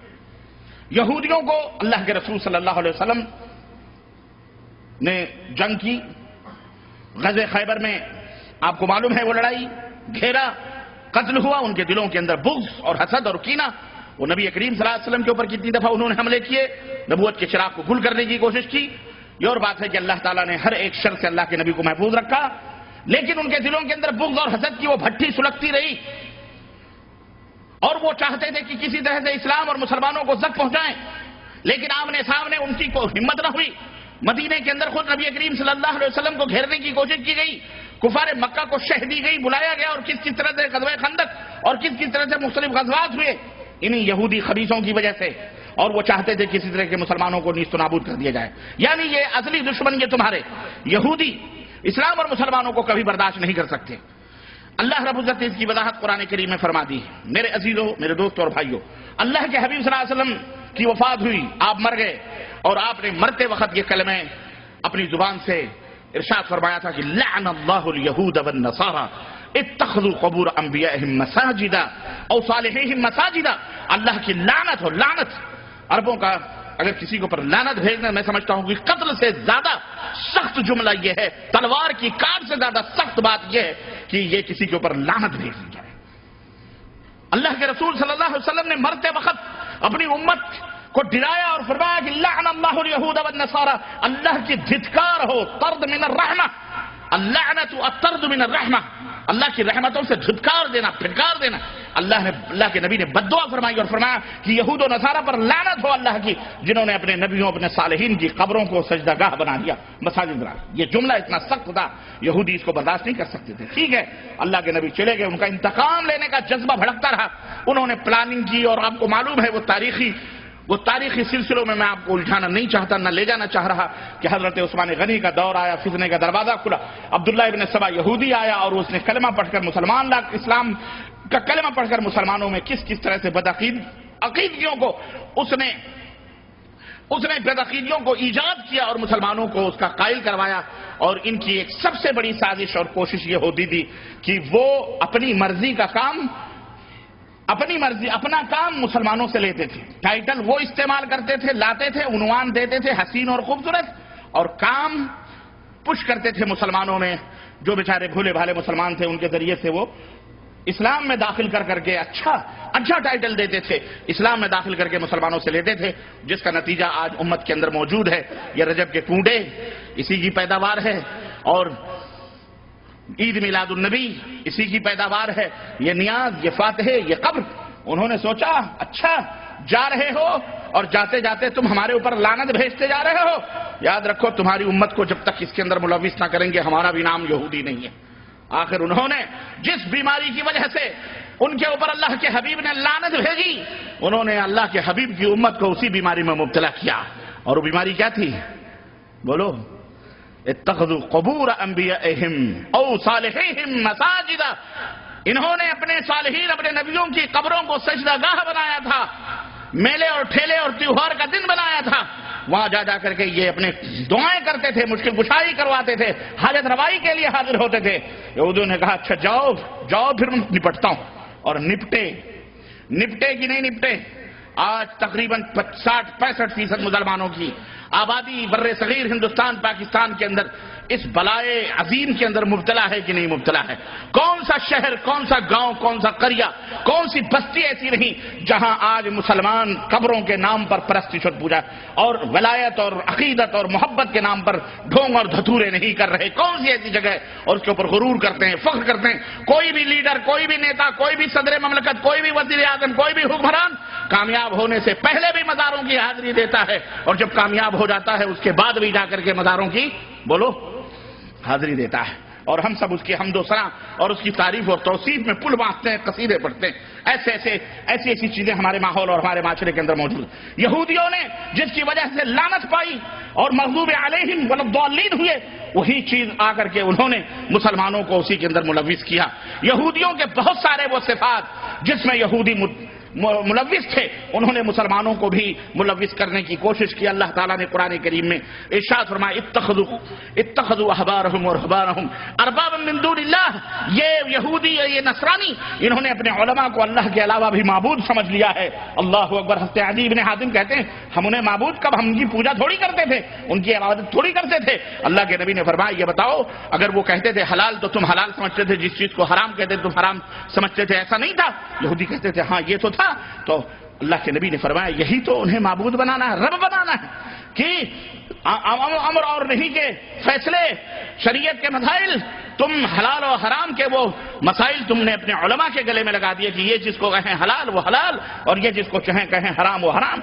یہودیوں کو اللہ کے رسول صلی اللہ علیہ وسلم نے جنگ کی، غزوہ خیبر میں آپ کو معلوم ہے وہ لڑائی، گھیرا، قتل ہوا، ان کے دلوں کے اندر بغض اور حسد اور کینہ، وہ نبی کریم صلی اللہ علیہ وسلم کے اوپر کتنی دفعہ انہوں نے حملے کیے، نبوت کے چراغ کو گل کرنے کی کوشش کی۔ یہ اور بات ہے کہ اللہ تعالیٰ نے ہر ایک شر سے اللہ کے نبی کو محفوظ رکھا، لیکن ان کے دلوں کے اندر بغض اور حسد کی وہ بھٹی سلگتی رہی، اور وہ چاہتے تھے کہ کسی طرح سے اسلام اور مسلمانوں کو زخم پہنچائیں، لیکن آمنے سامنے ان کی کوئی ہمت نہ ہوئی۔ مدینے کے اندر خود نبی کریم صلی اللہ علیہ وسلم کو گھیرنے کی کوشش کی گئی، کفار مکہ کو شہ دی گئی، بلایا گیا، اور کس طرح سے غزوہ خندق اور کس طرح سے مختلف غزوات ہوئے انہی یہودی خبیثوں کی وجہ سے، اور وہ چاہتے تھے کسی طرح کے مسلمانوں کو نیست و نابود کر دیا جائے۔ یعنی یہ اصلی دشمن یہ تمہارے یہودی اسلام اور مسلمانوں کو کبھی برداشت نہیں کر سکتے۔ اللہ رب العزت نے اس کی وضاحت قرآن کریم میں فرما دی ہے۔ میرے عزیزوں، میرے دوستوں اور بھائیوں، اللہ کے حبیب صلی اللہ علیہ وسلم کی وفات ہوئی، آپ مر گئے، اور آپ نے مرتے وقت یہ کلمے اپنی زبان سے ارشاد فرمایا تھا کہ لعن اللہ الیہود والنصارى اتخذوا قبور انبیائہم مساجدا او صالحیہم مساجدا۔ اللہ کی لعنت ہو، لعنت۔ عربوں کا اگر کسی کے اوپر لعنت بھیجنا، میں سمجھتا ہوں کہ قتل سے زیادہ سخت جملہ یہ ہے، تلوار کی کاٹ سے زیادہ سخت بات یہ ہے کہ یہ کسی کے اوپر لعنت بھیج دی جائے۔ اللہ کے رسول صلی اللہ علیہ وسلم نے مرتے وقت اپنی امت کو ڈرایا اور فرمایا کہ لعن اللہ الیہود والنصارى، اللہ کی دھتکار ہو، طرد من الرحمہ، اللعنت الطرد من الرحمہ، اللہ کی رحمتوں سے دھتکار دینا، پھٹکار دینا، اللہ کے نبی نے بددعا فرمائی اور فرمایا کہ یہود و نصارہ پر لعنت ہو اللہ کی، جنہوں نے اپنے نبیوں اپنے صالحین کی قبروں کو سجدہ گاہ بنا دیا، مساجد بنا دیا۔ یہ جملہ اتنا سخت تھا، یہودی اس کو برداشت نہیں کر سکتے تھے۔ ٹھیک ہے، اللہ کے نبی چلے گئے، ان کا انتقام لینے کا جذبہ بھڑکتا رہا، انہوں نے پلاننگ کی، اور آپ کو معلوم ہے وہ تاریخی سلسلوں میں آپ کو الجھانا نہیں چاہتا، نہ لے جانا چاہ رہا کہ حضرت عثمان غنی کا دور آیا، فتنے کا دروازہ کھلا، عبداللہ ابن سبا یہودی آیا اور اس نے کلمہ پڑھ کر اسلام کا کلمہ پڑھ کر مسلمانوں میں کس طرح سے عقیدگیوں کو اس نے بدعقیدیوں کو ایجاد کیا اور مسلمانوں کو اس کا قائل کروایا۔ اور ان کی ایک سب سے بڑی سازش اور کوشش یہ ہوتی تھی کہ وہ اپنی مرضی اپنا کام مسلمانوں سے لیتے تھے، ٹائٹل وہ استعمال کرتے تھے، لاتے تھے، عنوان دیتے تھے حسین اور خوبصورت، اور کام پش کرتے تھے مسلمانوں میں، جو بیچارے بھولے بھالے مسلمان تھے ان کے ذریعے سے وہ اسلام میں داخل کر کے اچھا ٹائٹل دیتے تھے، اسلام میں داخل کر کے مسلمانوں سے لیتے تھے، جس کا نتیجہ آج امت کے اندر موجود ہے۔ یہ رجب کے کنڈے اسی کی پیداوار ہے، اور عید میلاد النبی اسی کی پیداوار ہے، یہ نیاز، یہ فاتحے، یہ قبر۔ انہوں نے سوچا اچھا جا رہے ہو اور جاتے جاتے تم ہمارے اوپر لعنت بھیجتے جا رہے ہو، یاد رکھو تمہاری امت کو جب تک اس کے اندر ملوث نہ کریں گے ہمارا بھی نام یہودی نہیں ہے۔ آخر انہوں نے جس بیماری کی وجہ سے ان کے اوپر اللہ کے حبیب نے لعنت بھیجی، انہوں نے اللہ کے حبیب کی امت کو اسی بیماری میں مبتلا کیا، اور وہ بیماری کیا تھی؟ بولو، اتخذوا قبور انبیائہم او صالحیہم مساجدا، انہوں نے اپنے صالحین اپنے نبیوں کی قبروں کو سجدہ گاہ بنایا تھا، میلے اور ٹھیلے اور تیوہار کا دن بنایا تھا، وہاں جا کر کے یہ اپنے دعائیں کرتے تھے، مشکل کشائی کرواتے تھے، حاجت روائی کے لیے حاضر ہوتے تھے۔ یہودیوں نے کہا اچھا جاؤ پھر میں نپٹتا ہوں، اور نپٹے کہ نہیں نپٹے؟ آج تقریباً 60-65% مسلمانوں کی آبادی بر صغیر ہندوستان پاکستان کے اندر اس بلائے عظیم کے اندر مبتلا ہے کہ نہیں مبتلا ہے؟ کون سا شہر، کون سا گاؤں، کون سا قریہ، کون سی بستی ایسی نہیں جہاں آج مسلمان قبروں کے نام پر پرستش اور پوجا اور ولایت اور عقیدت اور محبت کے نام پر ڈھونگ اور دھتورے نہیں کر رہے؟ کون سی ایسی جگہ ہے؟ اور اس کے اوپر غرور کرتے ہیں، فخر کرتے ہیں۔ کوئی بھی لیڈر، کوئی بھی نیتا، کوئی بھی صدر مملکت، کوئی بھی وزیر اعظم، کوئی بھی حکمران کامیاب ہونے سے پہلے بھی مزاروں کی حاضری دیتا ہے، اور جب کامیاب ہو جاتا ہے اس کے بعد بھی جا کر کے مزاروں کی حاضری دیتا ہے، اور ہم سب اس کی حمد و ثنا اور اس کی تعریف اور توصیف میں پل باندھتے ہیں، قصیدے پڑھتے ہیں۔ ایسی چیزیں ہمارے ماحول اور ہمارے معاشرے کے اندر موجود ہیں۔ یہودیوں نے جس کی وجہ سے لعنت پائی اور مغضوب علیہم والضالین ہوئے، وہی چیز آ کر کے انہوں نے مسلمانوں کو اسی کے اندر ملوث کیا۔ یہودیوں کے بہت سارے وہ صفات جس میں یہودی ملوث تھے، انہوں نے مسلمانوں کو بھی ملوث کرنے کی کوشش کی۔ اللہ تعالیٰ نے قرآن کریم میں ارشاد فرمایا اتخذوا احبارهم ورهبانهم اربابا من دون اللہ، یہ یہودی، یہ نصرانی، انہوں نے اپنے علماء کو اللہ کے علاوہ بھی معبود سمجھ لیا ہے۔ اللہ اکبر۔ حضرت عدی بن حاتم کہتے ہیں ہم انہیں معبود کب، ہم ان کی پوجا تھوڑی کرتے تھے، ان کی عبادت تھوڑی کرتے تھے۔ اللہ کے نبی نے فرمایا یہ بتاؤ اگر وہ کہتے تھے حلال تو تم حلال سمجھتے تھے، جس چیز کو حرام کہتے تھے تم حرام سمجھتے تھے؟ ایسا نہیں تھا۔ یہودی کہتے تھے ہاں یہ تو تھا، تو اللہ کے نبی نے فرمایا یہی تو انہیں معبود بنانا ہے، رب بنانا ہے، کہ امر اور نہیں کے فیصلے، شریعت کے مسائل، تم حلال اور حرام کے وہ مسائل تم نے اپنے علماء کے گلے میں لگا دیے کہ یہ جس کو کہیں حلال وہ حلال، اور یہ جس کو کہیں حرام وہ حرام،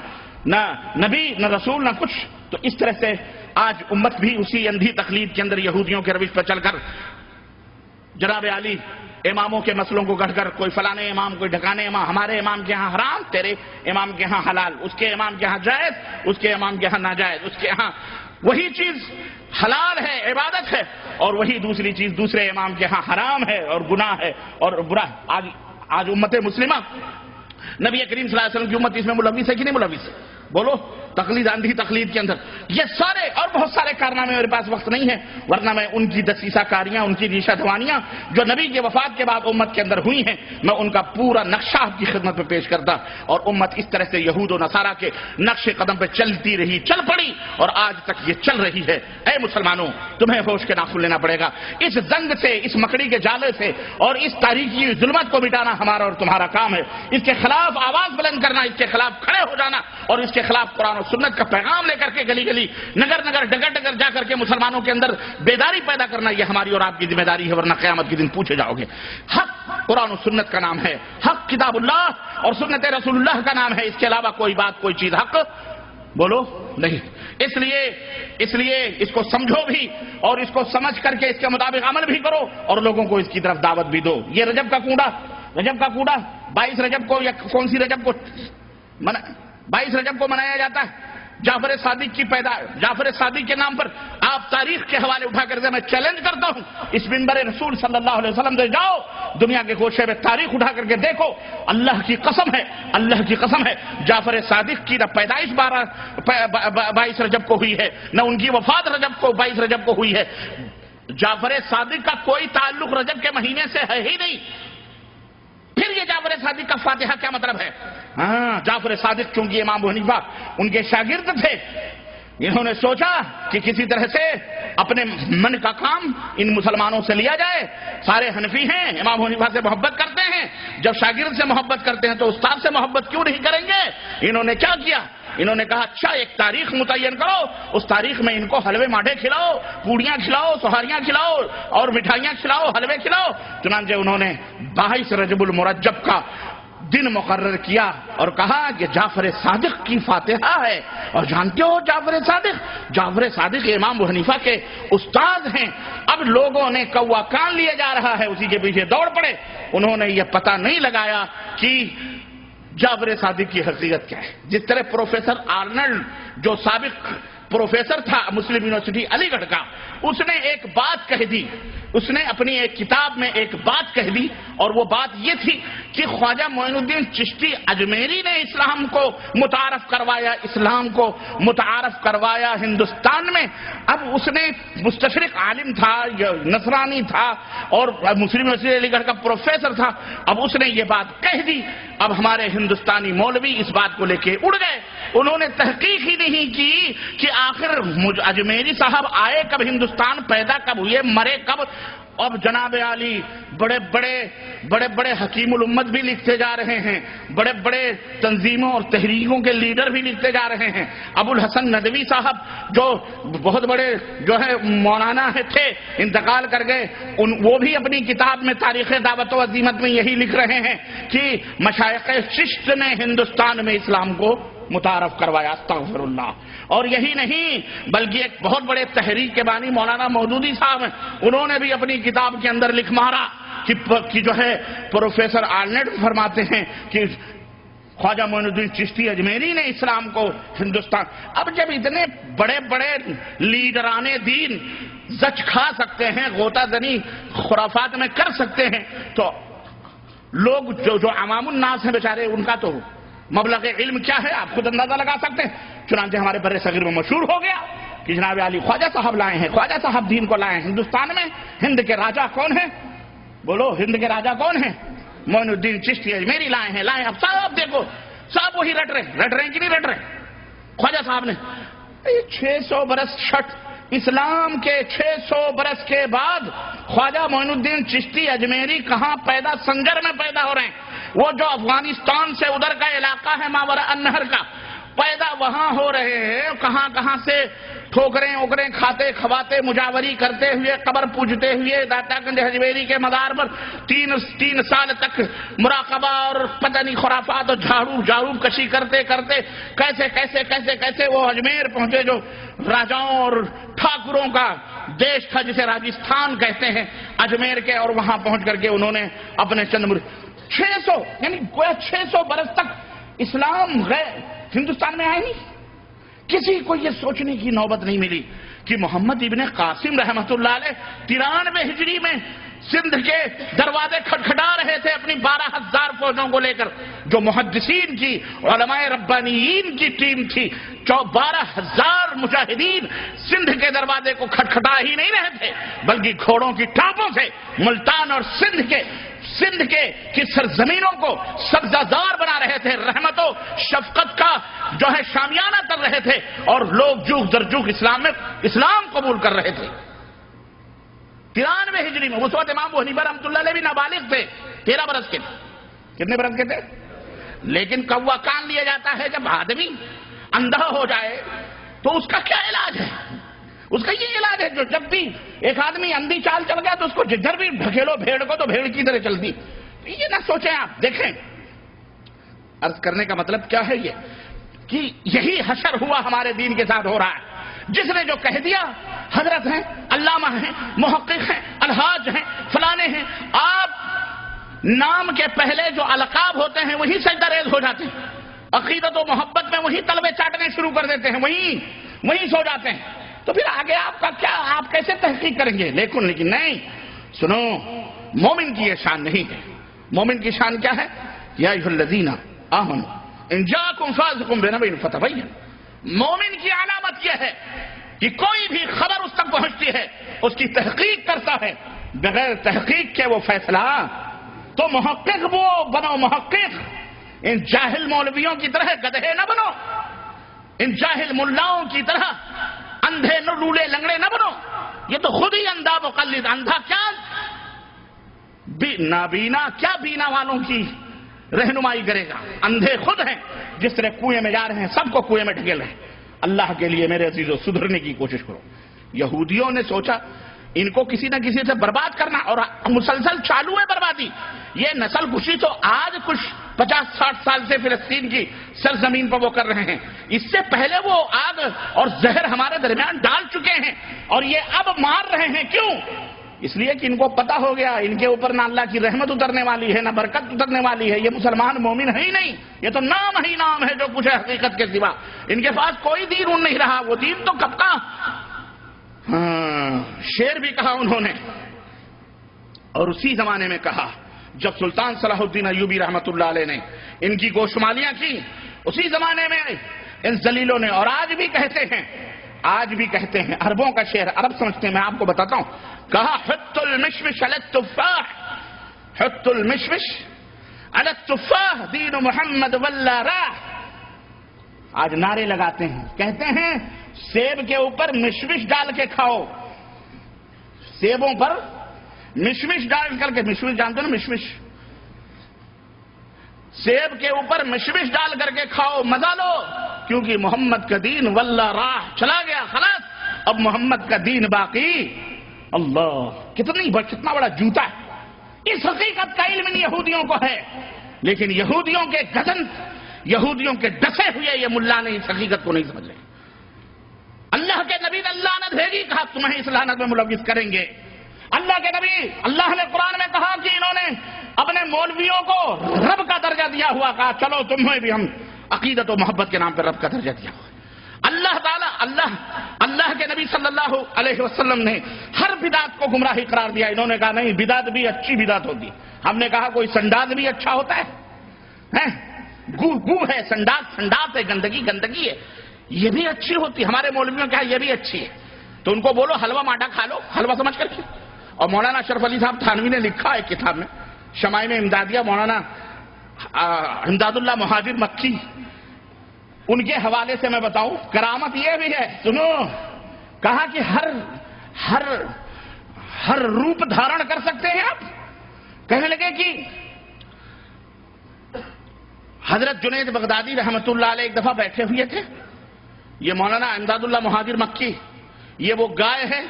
نہ نبی نہ رسول نہ کچھ۔ تو اس طرح سے آج امت بھی اسی اندھی تقلید کے اندر یہودیوں کے روش پر چل کر جناب علی اماموں کے مسئلوں کو گڑھ کر کوئی فلانے امام کوئی ڈھکانے امام، ہمارے امام کے ہاں حرام، تیرے امام کے ہاں حلال، اس کے امام کے ہاں جائز، اس کے امام کے ہاں ناجائز، اس کے ہاں وہی چیز حلال ہے، عبادت ہے، اور وہی دوسری چیز دوسرے امام کے ہاں حرام ہے اور گناہ ہے اور برا۔ آج امت مسلمہ، نبی کریم صلی اللہ علیہ وسلم کی امت اس میں ملوث ہے کہ نہیں ملوث ہے؟ بولو، تقلید، اندھی تقلید کے اندر یہ سارے اور بہت سارے کارنامے، میرے پاس وقت نہیں ہے ورنہ میں ان کی دسیسہ کاریاں، ان کی ریشہ دوانیاں جو نبی کے وفات کے بعد امت کے اندر ہوئی ہیں، میں ان کا پورا نقشہ آپ کی خدمت میں پیش کرتا، اور امت اس طرح سے یہود و نصارہ کے نقش قدم پہ چلتی رہی، چل پڑی، اور آج تک یہ چل رہی ہے۔ اے مسلمانوں، تمہیں ہوش کے ناخن لینا پڑے گا۔ اس زنگ سے، اس مکڑی کے جالے سے اور اس تاریخی ظلمت کو مٹانا ہمارا اور تمہارا کام ہے۔ اس کے خلاف آواز بلند کرنا، اس کے خلاف کھڑے ہو جانا، اور اس کے خلاف قرآن و سنت کا پیغام لے کر کے گلی گلی، نگر نگر، ڈگر ڈگر جا کر کے مسلمانوں کے اندر بیداری پیدا کرنا، یہ ہماری اور آپ کی ذمہ داری ہے، ورنہ قیامت کے دن پوچھے جاؤ گے۔ حق قرآن و سنت کا نام ہے، حق کتاب اللہ اور سنت رسول اللہ کا نام ہے، اس کے علاوہ کوئی بات کوئی چیز حق بولو نہیں۔ اس لیے اس کو سمجھو بھی اور اس کو سمجھ کر کے اس کے مطابق عمل بھی کرو اور لوگوں کو اس کی طرف دعوت بھی دو۔ یہ رجب کا کوڑا 22 رجب کو یا کون سی رجب کو 22 رجب کو منایا جاتا ہے، جعفر صادق کے نام پر آپ تاریخ کے حوالے اٹھا کر میں چیلنج کرتا ہوں، اس منبر رسول صلی اللہ علیہ وسلم سے جاؤ، دنیا کے گوشے میں تاریخ اٹھا کر کے دیکھو، اللہ کی قسم ہے جعفر صادق کی نہ پیدائش 22 رجب کو ہوئی ہے، نہ ان کی وفات 22 رجب کو ہوئی ہے۔ جعفر صادق کا کوئی تعلق رجب کے مہینے سے ہے ہی نہیں، پھر یہ جعفر صادق کا فاتحہ کیا مطلب ہے؟ جعفر صادق چونکہ امام ابو حنیفہ ان کے شاگرد تھے، انہوں نے سوچا کہ کسی طرح سے اپنے من کا کام ان مسلمانوں سے لیا جائے، سارے حنفی ہیں، امام ابو حنیفہ سے محبت کرتے ہیں، جب شاگرد سے محبت کرتے ہیں تو استاد سے محبت کیوں نہیں کریں گے؟ انہوں نے کیا کیا؟ انہوں نے کہا اچھا ایک تاریخ متعین کرو، اس تاریخ میں ان کو حلوے ماٹھے کھلاؤ، پوڑیاں کھلاؤ، سہاریاں کھلاؤ اور مٹھائیاں کھلاؤ، حلوے کھلاؤ۔ چنانچہ انہوں نے 22 رجب المرجب کا دن مقرر کیا اور کہا کہ جعفر صادق کی فاتحہ ہے، اور جانتے ہو جعفر صادق امام ابو حنیفہ کے استاد ہیں۔ اب لوگوں نے کوا کان لیے جا رہا ہے، اسی کے پیچھے دوڑ پڑے، انہوں نے یہ پتہ نہیں لگایا کہ جعفر صادق کی حقیقت کیا ہے۔ جس طرح پروفیسر آرنلڈ جو سابق پروفیسر تھا مسلم یونیورسٹی علی گڑھ کا، اس نے ایک بات کہہ دی، اس نے اپنی ایک کتاب میں ایک بات کہہ دی، اور وہ بات یہ تھی کہ خواجہ معین الدین چشتی اجمیری نے اسلام کو متعارف کروایا ہندوستان میں۔ اب اس نے مستشرق عالم تھا، نصرانی تھا اور مسلم یونیورسٹی علی گڑھ کا پروفیسر تھا، اب اس نے یہ بات کہہ دی۔ اب ہمارے ہندوستانی مولوی اس بات کو لے کے اڑ گئے، انہوں نے تحقیق ہی نہیں کی کہ آخر اجمیری صاحب آئے کب ہندوستان، پیدا کب ہوئے، مرے کب۔ اب جناب عالی بڑے بڑے حکیم الامت بھی لکھتے جا رہے ہیں، بڑے بڑے تنظیموں اور تحریکوں کے لیڈر بھی لکھتے جا رہے ہیں۔ ابو الحسن ندوی صاحب جو بہت بڑے مولانا تھے، انتقال کر گئے، وہ بھی اپنی کتاب میں تاریخ دعوت و عزیمت میں یہی لکھ رہے ہیں کہ مشائخ چشت نے ہندوستان میں اسلام کو متعارف کروایا، استغفر اللہ۔ اور یہی نہیں بلکہ ایک بہت بڑے تحریک کے بانی مولانا مودودی صاحب ہیں، انہوں نے بھی اپنی کتاب کے اندر لکھ مارا کہ پروفیسر آرنلڈ فرماتے ہیں کہ خواجہ معین الدین چشتی اجمیری نے اسلام کو ہندوستان۔ اب جب اتنے بڑے بڑے لیڈران دین زچ کھا سکتے ہیں، غوطہ زنی خرافات میں کر سکتے ہیں، تو لوگ جو عوام الناس ہیں بیچارے، ان کا تو مبلغ علم کیا ہے آپ خود اندازہ لگا سکتے ہیں۔ چنانچہ ہمارے بر صغیر میں مشہور ہو گیا کہ جناب علی خواجہ صاحب لائے ہیں، خواجہ صاحب دین کو لائے ہیں ہندوستان میں۔ ہند کے راجہ کون ہیں؟ بولو، ہند کے راجہ کون ہیں؟ معین الدین چشتی اجمیری لائے ہیں۔ اب صاحب دیکھو، صاحب وہی رٹ رہے ہیں کہ نہیں رٹ رہے؟ خواجہ صاحب نے 600 برس اسلام کے 600 برس کے بعد خواجہ معین الدین چشتی اجمیری کہاں پیدا؟ سنگر میں پیدا ہو رہے ہیں، وہ جو افغانستان سے ادھر کا علاقہ ہے ماورا النہر کا، پیدا وہاں ہو رہے ہیں۔ کہاں سے ٹھوکریں کھاتے کھواتے، مجاوری کرتے ہوئے، قبر پوجتے ہوئے، داتا گنج حجویری کے مزار پر 3 سال تک مراقبہ اور پتہ نہیں خرافات اور جھاڑو کشی کرتے کیسے وہ اجمیر پہنچے، جو راجاؤں اور ٹھاکروں کا دیش تھا جسے راجستھان کہتے ہیں، اجمیر کے، اور وہاں پہنچ کر کے انہوں نے اپنے چند 600 یعنی 600 برس تک اسلام ہندوستان میں آئے نہیں۔ کسی کو یہ سوچنے کی نوبت نہیں ملی کہ محمد ابن قاسم رحمت اللہ علیہ 93 ہجری میں سندھ کے دروازے کھٹکھٹا رہے تھے اپنی 12,000 فوجوں کو لے کر، جو محدثین کی، علماء ربانیین کی ٹیم تھی۔ 12,000 مجاہدین سندھ کے دروازے کو کھٹکھٹا ہی نہیں رہے تھے، بلکہ گھوڑوں کی ٹاپوں سے ملتان اور سندھ کی سرزمینوں کو سبزہ زار بنا رہے تھے، رحمت و شفقت کا جو ہے شامیانہ کر رہے تھے، اور لوگ جوگ در جوگ اسلام قبول کر رہے تھے۔ 93 ہجری میں اس وقت امام ابو حنیفہ رحمۃ اللہ علیہ بھی نابالغ تھے، 13 برس کے تھے۔ کتنے برس کے تھے؟ لیکن کوا کان لیا جاتا ہے جب آدمی اندھا ہو جائے تو اس کا کیا علاج ہے؟ اس کا یہ علاج ہے، جو جب بھی ایک آدمی اندھی چال چل گیا تو اس کو جدھر بھی ڈھکیلو بھیڑ کو تو بھیڑ کی طرح چلتی، یہ نہ سوچیں آپ. دیکھیں عرض کرنے کا مطلب کیا ہے یہ کہ یہی حشر ہوا ہمارے دین کے ساتھ ہو رہا ہے. جس نے جو کہہ دیا حضرت ہیں, علامہ ہیں, محقق ہیں, الحاج ہیں, فلانے ہیں, آپ نام کے پہلے جو القاب ہوتے ہیں وہی سجدہ ریز ہو جاتے ہیں, عقیدت و محبت میں وہی تلوے چاٹنے شروع کر دیتے ہیں, وہی سو جاتے ہیں. تو پھر آگے آپ کا کیا, آپ کیسے تحقیق کریں گے؟ لیکن نہیں, سنو, مومن کی یہ شان نہیں ہے. مومن کی شان کیا ہے؟ یا ایھا الذین آمنوا ان جاءکم فاسق بنبأ فتبینوا. مومن کی علامت یہ ہے کہ کوئی بھی خبر اس تک پہنچتی ہے اس کی تحقیق کرتا ہے. بغیر تحقیق کے وہ فیصلہ, تو محقق وہ بنو محقق. ان جاہل مولویوں کی طرح گدھے نہ بنو, ان جاہل ملاؤں کی طرح اندھے لولے لنگڑے نہ بنو. یہ تو خود ہی اندھا مقلد, اندھا کیا نابینا, کیا بینا والوں کی رہنمائی کرے گا؟ اندھے خود ہیں. جس طرح کنویں میں جا رہے ہیں سب کو کنویں میں ڈھکیل رہے ہیں. اللہ کے لیے میرے عزیزو سدھرنے کی کوشش کرو. یہودیوں نے سوچا ان کو کسی نہ کسی سے برباد کرنا, اور مسلسل چالو ہے بربادی. یہ نسل کشی تو آج کچھ 50-60 سال سے فلسطین کی سرزمین پر وہ کر رہے ہیں. اس سے پہلے وہ آگ اور زہر ہمارے درمیان ڈال چکے ہیں, اور یہ اب مار رہے ہیں. کیوں؟ اس لیے کہ ان کو پتا ہو گیا ان کے اوپر نہ اللہ کی رحمت اترنے والی ہے, نہ برکت اترنے والی ہے. یہ مسلمان مومن ہے ہی نہیں, یہ تو نام ہی نام ہے جو کچھ ہے حقیقت کے سوا. ان کے پاس کوئی دین ان نہیں رہا. وہ دین تو کب کا, شعر بھی کہا انہوں نے, اور اسی زمانے میں کہا جب سلطان صلاح الدین ایوبی رحمت اللہ علیہ نے ان کی گوشمالیاں کی, اسی زمانے میں ان ذلیلوں نے, اور آج بھی کہتے ہیں, عربوں کا شعر, عرب سمجھتے ہیں, میں آپ کو بتاتا ہوں. کہا حط المشمش علی التفاح, حط المشمش علی التفاح دین محمد واللہ راہ. آج نعرے لگاتے ہیں, کہتے ہیں سیب کے اوپر مشمش ڈال کے کھاؤ, سیبوں پر مشمش ڈال کر کے, مشمش جانتے ہو نا, مشمش, سیب کے اوپر مشمش ڈال کر کے کھاؤ, مزہ لو, کیونکہ محمد کا دین واللہ راہ چلا گیا, خلاص اب محمد کا دین باقی. اللہ کتنا بڑا جوتا ہے. اس حقیقت کا علم ان یہودیوں کو ہے, لیکن یہودیوں کے گدن, یہودیوں کے ڈسے ہوئے یہ ملا نے اس حقیقت کو نہیں سمجھ رہے. اللہ کے نبی نے لعنت بھیجی, کہا تمہیں اس لعنت میں ملوث کریں گے. اللہ کے نبی, اللہ نے قرآن میں کہا کہ انہوں نے اپنے مولویوں کو رب کا درجہ دیا ہوا, کہا چلو تمہیں بھی ہم عقیدت و محبت کے نام پر رب کا درجہ دیا ہوا. اللہ تعالیٰ, اللہ کے نبی صلی اللہ علیہ وسلم نے ہر بدعت کو گمراہی قرار دیا. انہوں نے کہا نہیں, بدعت بھی اچھی بدعت ہوتی. ہم نے کہا کوئی سنڈاس بھی اچھا ہوتا ہے, گو ہے, سنڈاس ہے, گندگی ہے, یہ بھی اچھی ہوتی. ہمارے مولویوں کہا یہ بھی اچھی ہے. تو ان کو بولو حلوہ ماٹا کھا لو, حلوہ سمجھ کر کے. اور مولانا اشرف علی صاحب تھانوی نے لکھا ہے کتاب میں, شمائل امدادیہ, مولانا امداد اللہ مہاجر مکی, ان کے حوالے سے میں بتاؤں, کرامت یہ بھی ہے, سنو, کہا کہ ہر روپ دھارن کر سکتے ہیں آپ. کہنے لگے کہ حضرت جنید بغدادی رحمت اللہ علیہ ایک دفعہ بیٹھے ہوئے تھے. یہ مولانا امداد اللہ مہاجر مکی, یہ وہ گائے ہے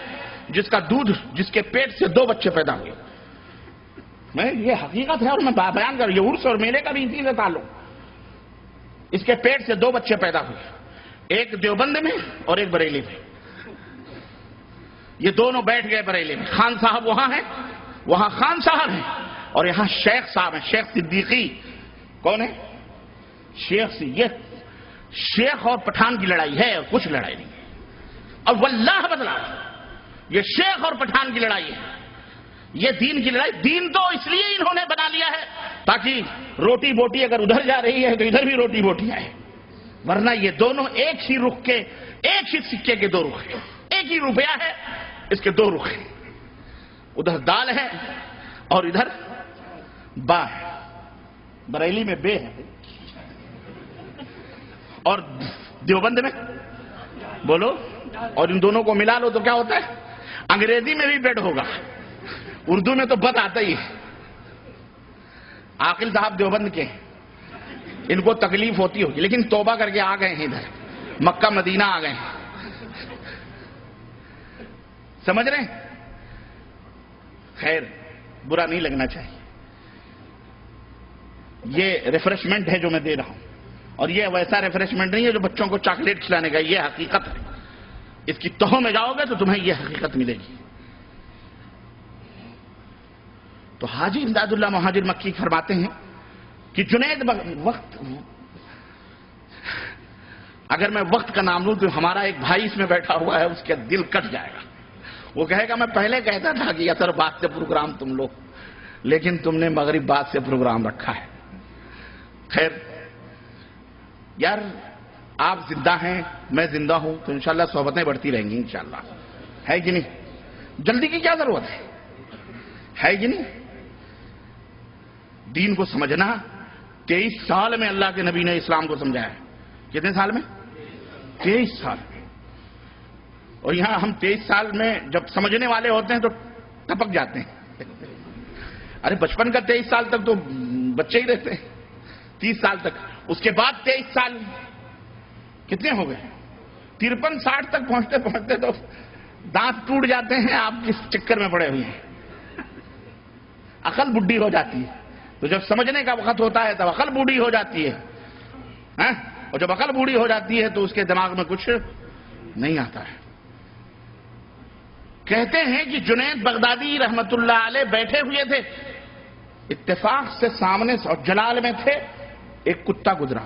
جس کا دودھ, جس کے پیٹ سے 2 بچے پیدا ہوئے. میں یہ حقیقت ہے اور میں بیان کر, یہ عرس اور میلے کا بھی اسی سے تعلق. اس کے پیٹ سے 2 بچے پیدا ہوئے, ایک دیوبند میں اور ایک بریلی میں. یہ دونوں بیٹھ گئے بریلی میں. خان صاحب وہاں ہیں, وہاں خان صاحب ہیں, اور یہاں شیخ صاحب ہیں, شیخ صدیقی. کون ہے شیخ؟ یہ شیخ اور پٹھان کی لڑائی ہے, اور کچھ لڑائی نہیں. اور واللہ بدلا, یہ شیخ اور پٹھان کی لڑائی ہے, یہ دین کی لڑائی. دین تو اس لیے انہوں نے بنا لیا ہے تاکہ روٹی بوٹی اگر ادھر جا رہی ہے تو ادھر بھی روٹی بوٹی آئے, ورنہ یہ دونوں ایک ہی رخ کے, ایک ہی سکے کے 2 رخ ہیں. ایک ہی روپیہ ہے, اس کے 2 رخ ہیں. ادھر دال ہے اور ادھر با ہے. بریلی میں بے ہے, اور دیوبند میں بولو, اور ان دونوں کو ملا لو تو کیا ہوتا ہے؟ انگریزی میں بھی بیڈ ہوگا, اردو میں تو بد آتا ہی ہے. عاقل صاحب دیوبند کے, ان کو تکلیف ہوتی ہوگی, لیکن توبہ کر کے آ گئے ہیں, ادھر مکہ مدینہ آ گئے ہیں. سمجھ رہے ہیں؟ خیر, برا نہیں لگنا چاہیے. یہ ریفریشمنٹ ہے جو میں دے رہا ہوں، اور یہ ویسا ریفریشمنٹ نہیں ہے جو بچوں کو چاکلیٹ کھلانے کا، یہ حقیقت ہے. اس کی تہوں میں جاؤ گے تو تمہیں یہ حقیقت ملے گی. تو حاجی امداد اللہ مہاجر مکی فرماتے ہیں کہ جنید وقت، اگر میں وقت کا نام لوں تو ہمارا ایک بھائی اس میں بیٹھا ہوا ہے، اس کا دل کٹ جائے گا. وہ کہے گا میں پہلے کہتا تھا کہ اثر بات سے پروگرام تم لو، لیکن تم نے مغرب بات سے پروگرام رکھا ہے. خیر یار، آپ زندہ ہیں، میں زندہ ہوں، تو انشاءاللہ صحبتیں بڑھتی رہیں گی انشاءاللہ. ہے کہ نہیں؟ جلدی کی کیا ضرورت ہے کہ نہیں؟ دین کو سمجھنا 23 سال میں اللہ کے نبی نے اسلام کو سمجھایا ہے. کتنے سال میں؟ 23 سال. اور یہاں ہم 23 سال میں جب سمجھنے والے ہوتے ہیں تو ٹپک جاتے ہیں. ارے بچپن کا 23 سال تک تو بچے ہی رہتے ہیں، 30 سال تک. اس کے بعد 23 سال کتنے ہو گئے؟ 53-60 تک پہنچتے پہنچتے تو دانت ٹوٹ جاتے ہیں. آپ اس چکر میں پڑے ہوئے ہیں. عقل بڈھی ہو جاتی ہے. تو جب سمجھنے کا وقت ہوتا ہے تب عقل بوڑھی ہو جاتی ہے، اور جب عقل بوڑھی ہو جاتی ہے تو اس کے دماغ میں کچھ نہیں آتا ہے. کہتے ہیں کہ جنید بغدادی رحمت اللہ علیہ بیٹھے ہوئے تھے، اتفاق سے سامنے اور جلال میں تھے، ایک کتا گزرا.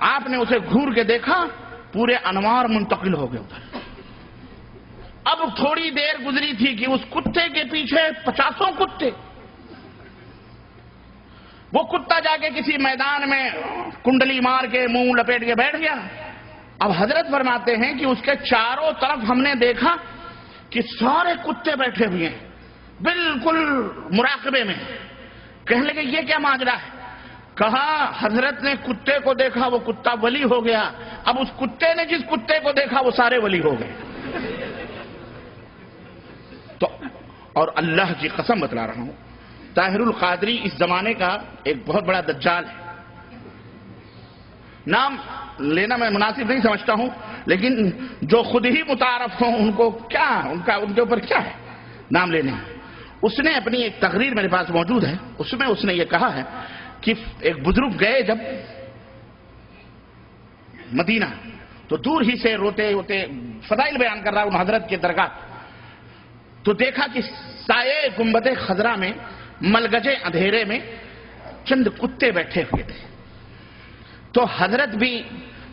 آپ نے اسے گھور کے دیکھا، پورے انوار منتقل ہو گئے ادھر. اب تھوڑی دیر گزری تھی کہ اس کتے کے پیچھے 50 کتے. وہ کتا جا کے کسی میدان میں کنڈلی مار کے منہ لپیٹ کے بیٹھ گیا. اب حضرت فرماتے ہیں کہ اس کے چاروں طرف ہم نے دیکھا کہ سارے کتے بیٹھے ہوئے ہیں بالکل مراقبے میں. کہنے لگے یہ کیا ماجرا ہے؟ کہا حضرت نے کتے کو دیکھا، وہ کتا ولی ہو گیا. اب اس کتے نے جس کتے کو دیکھا وہ سارے ولی ہو گئے. تو اور اللہ کی قسم بتلا رہا ہوں، طاہر القادری اس زمانے کا ایک بہت بڑا دجال ہے. نام لینا میں مناسب نہیں سمجھتا ہوں، لیکن جو خود ہی متعارف ہوں ان کو کیا، ان کے اوپر کیا ہے نام لینے. اس نے اپنی ایک تقریر میرے پاس موجود ہے، اس میں اس نے یہ کہا ہے کہ ایک بزرگ گئے جب مدینہ، تو دور ہی سے روتے روتے فضائل بیان کر رہا ہوں حضرت کے درگاہ، تو دیکھا کہ سائے گنبد خضرا میں ملگجے اندھیرے میں چند کتے بیٹھے ہوئے تھے. تو حضرت بھی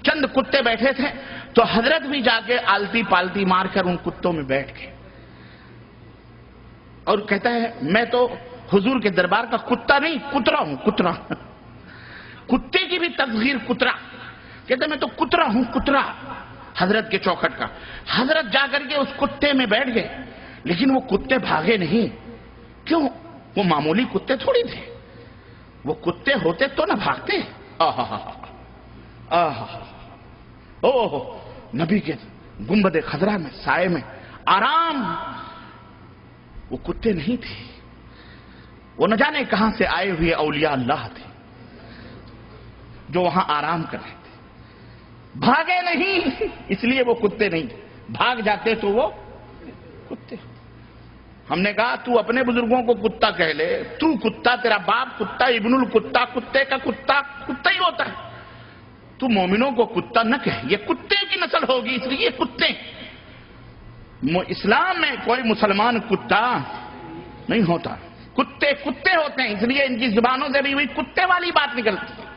چند کتے بیٹھے تھے، تو حضرت بھی جا کے آلتی پالتی مار کر ان کتوں میں بیٹھ گئے. اور کہتا ہے میں تو حضور کے دربار کا کتا نہیں، کترا ہوں. کترا، کتے کی بھی تصغیر کترا. کہتا ہے میں تو کترا ہوں، کترا حضرت کے چوکھٹ کا. حضرت جا کر کے اس کتے میں بیٹھ گئے، لیکن وہ کتے بھاگے نہیں. کیوں؟ وہ معمولی کتے تھوڑی تھے. وہ کتے ہوتے تو نہ بھاگتے. نبی کے گنبد خضرا میں سائے میں آرام. وہ کتے نہیں تھے، وہ نہ جانے کہاں سے آئے ہوئے اولیاء اللہ تھے جو وہاں آرام کر رہے تھے. بھاگے نہیں، اس لیے وہ کتے نہیں تھے. بھاگ جاتے تو وہ کتے. ہم نے کہا تو اپنے بزرگوں کو کتا کہہ لے، تو کتا، تیرا باپ کتا، ابن الکتا، کتے کا کتا کتا ہی ہوتا ہے. تو مومنوں کو کتا نہ کہے، یہ کتے کی نسل ہوگی، اس لیے کتے. اسلام میں کوئی مسلمان کتا نہیں ہوتا. کتے کتے ہوتے ہیں، اس لیے ان کی زبانوں سے بھی ہوئی کتے والی بات نکلتی ہے.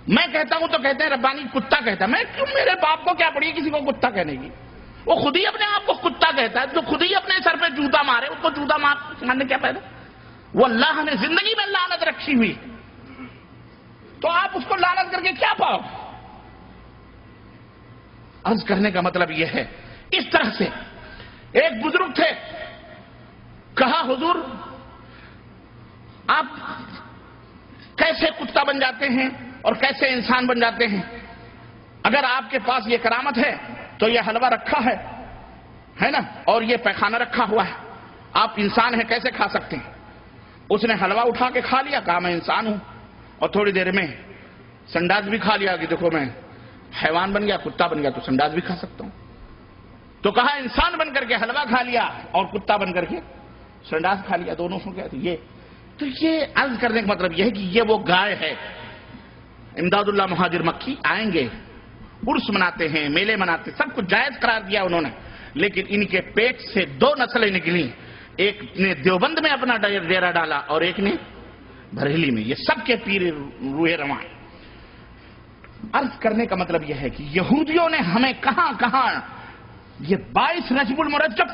میں کہتا ہوں تو کہتے ہیں ربانی کتا کہتا ہے. میں کیوں، میرے باپ کو کیا پڑی کسی کو کتا کہنے کی؟ وہ خود ہی اپنے آپ کو کتا کہتا ہے. جو خود ہی اپنے سر پہ جوتا مارے اس کو جوتا مارنے کیا پیدا؟ وہ اللہ نے زندگی میں لعنت رکھی ہوئی، تو آپ اس کو لعنت کر کے کیا پاؤ؟ عرض کرنے کا مطلب یہ ہے، اس طرح سے ایک بزرگ تھے، کہا حضور آپ کیسے کتا بن جاتے ہیں اور کیسے انسان بن جاتے ہیں؟ اگر آپ کے پاس یہ کرامت ہے تو یہ حلوہ رکھا ہے نا، اور یہ پیخانہ رکھا ہوا ہے، آپ انسان ہیں کیسے کھا سکتے ہیں؟ اس نے حلوہ اٹھا کے کھا لیا، کہا میں انسان ہوں، اور تھوڑی دیر میں سنڈاس بھی کھا لیا کہ دیکھو میں حیوان بن گیا، کتا بن گیا تو سنڈاس بھی کھا سکتا ہوں. تو کہا انسان بن کر کے حلوہ کھا لیا اور کتا بن کر کے سنڈاس کھا لیا، دونوں ہو گیا. تو یہ تو یہ عرض کرنے کا مطلب یہ ہے کہ یہ وہ گائے ہے. امداد اللہ مہاجر مکی آئیں گے، عرس مناتے ہیں، میلے مناتے، سب کچھ جائز قرار دیا انہوں نے، لیکن ان کے پیٹ سے دو نسلیں نکلی، ایک نے دیوبند میں اپنا ڈیرا ڈالا اور ایک نے بریلی میں. یہ سب کے پیر روح رواں. عرض کرنے کا مطلب یہ ہے کہ یہودیوں نے ہمیں کہاں کہاں یہ 22 رجب المرجب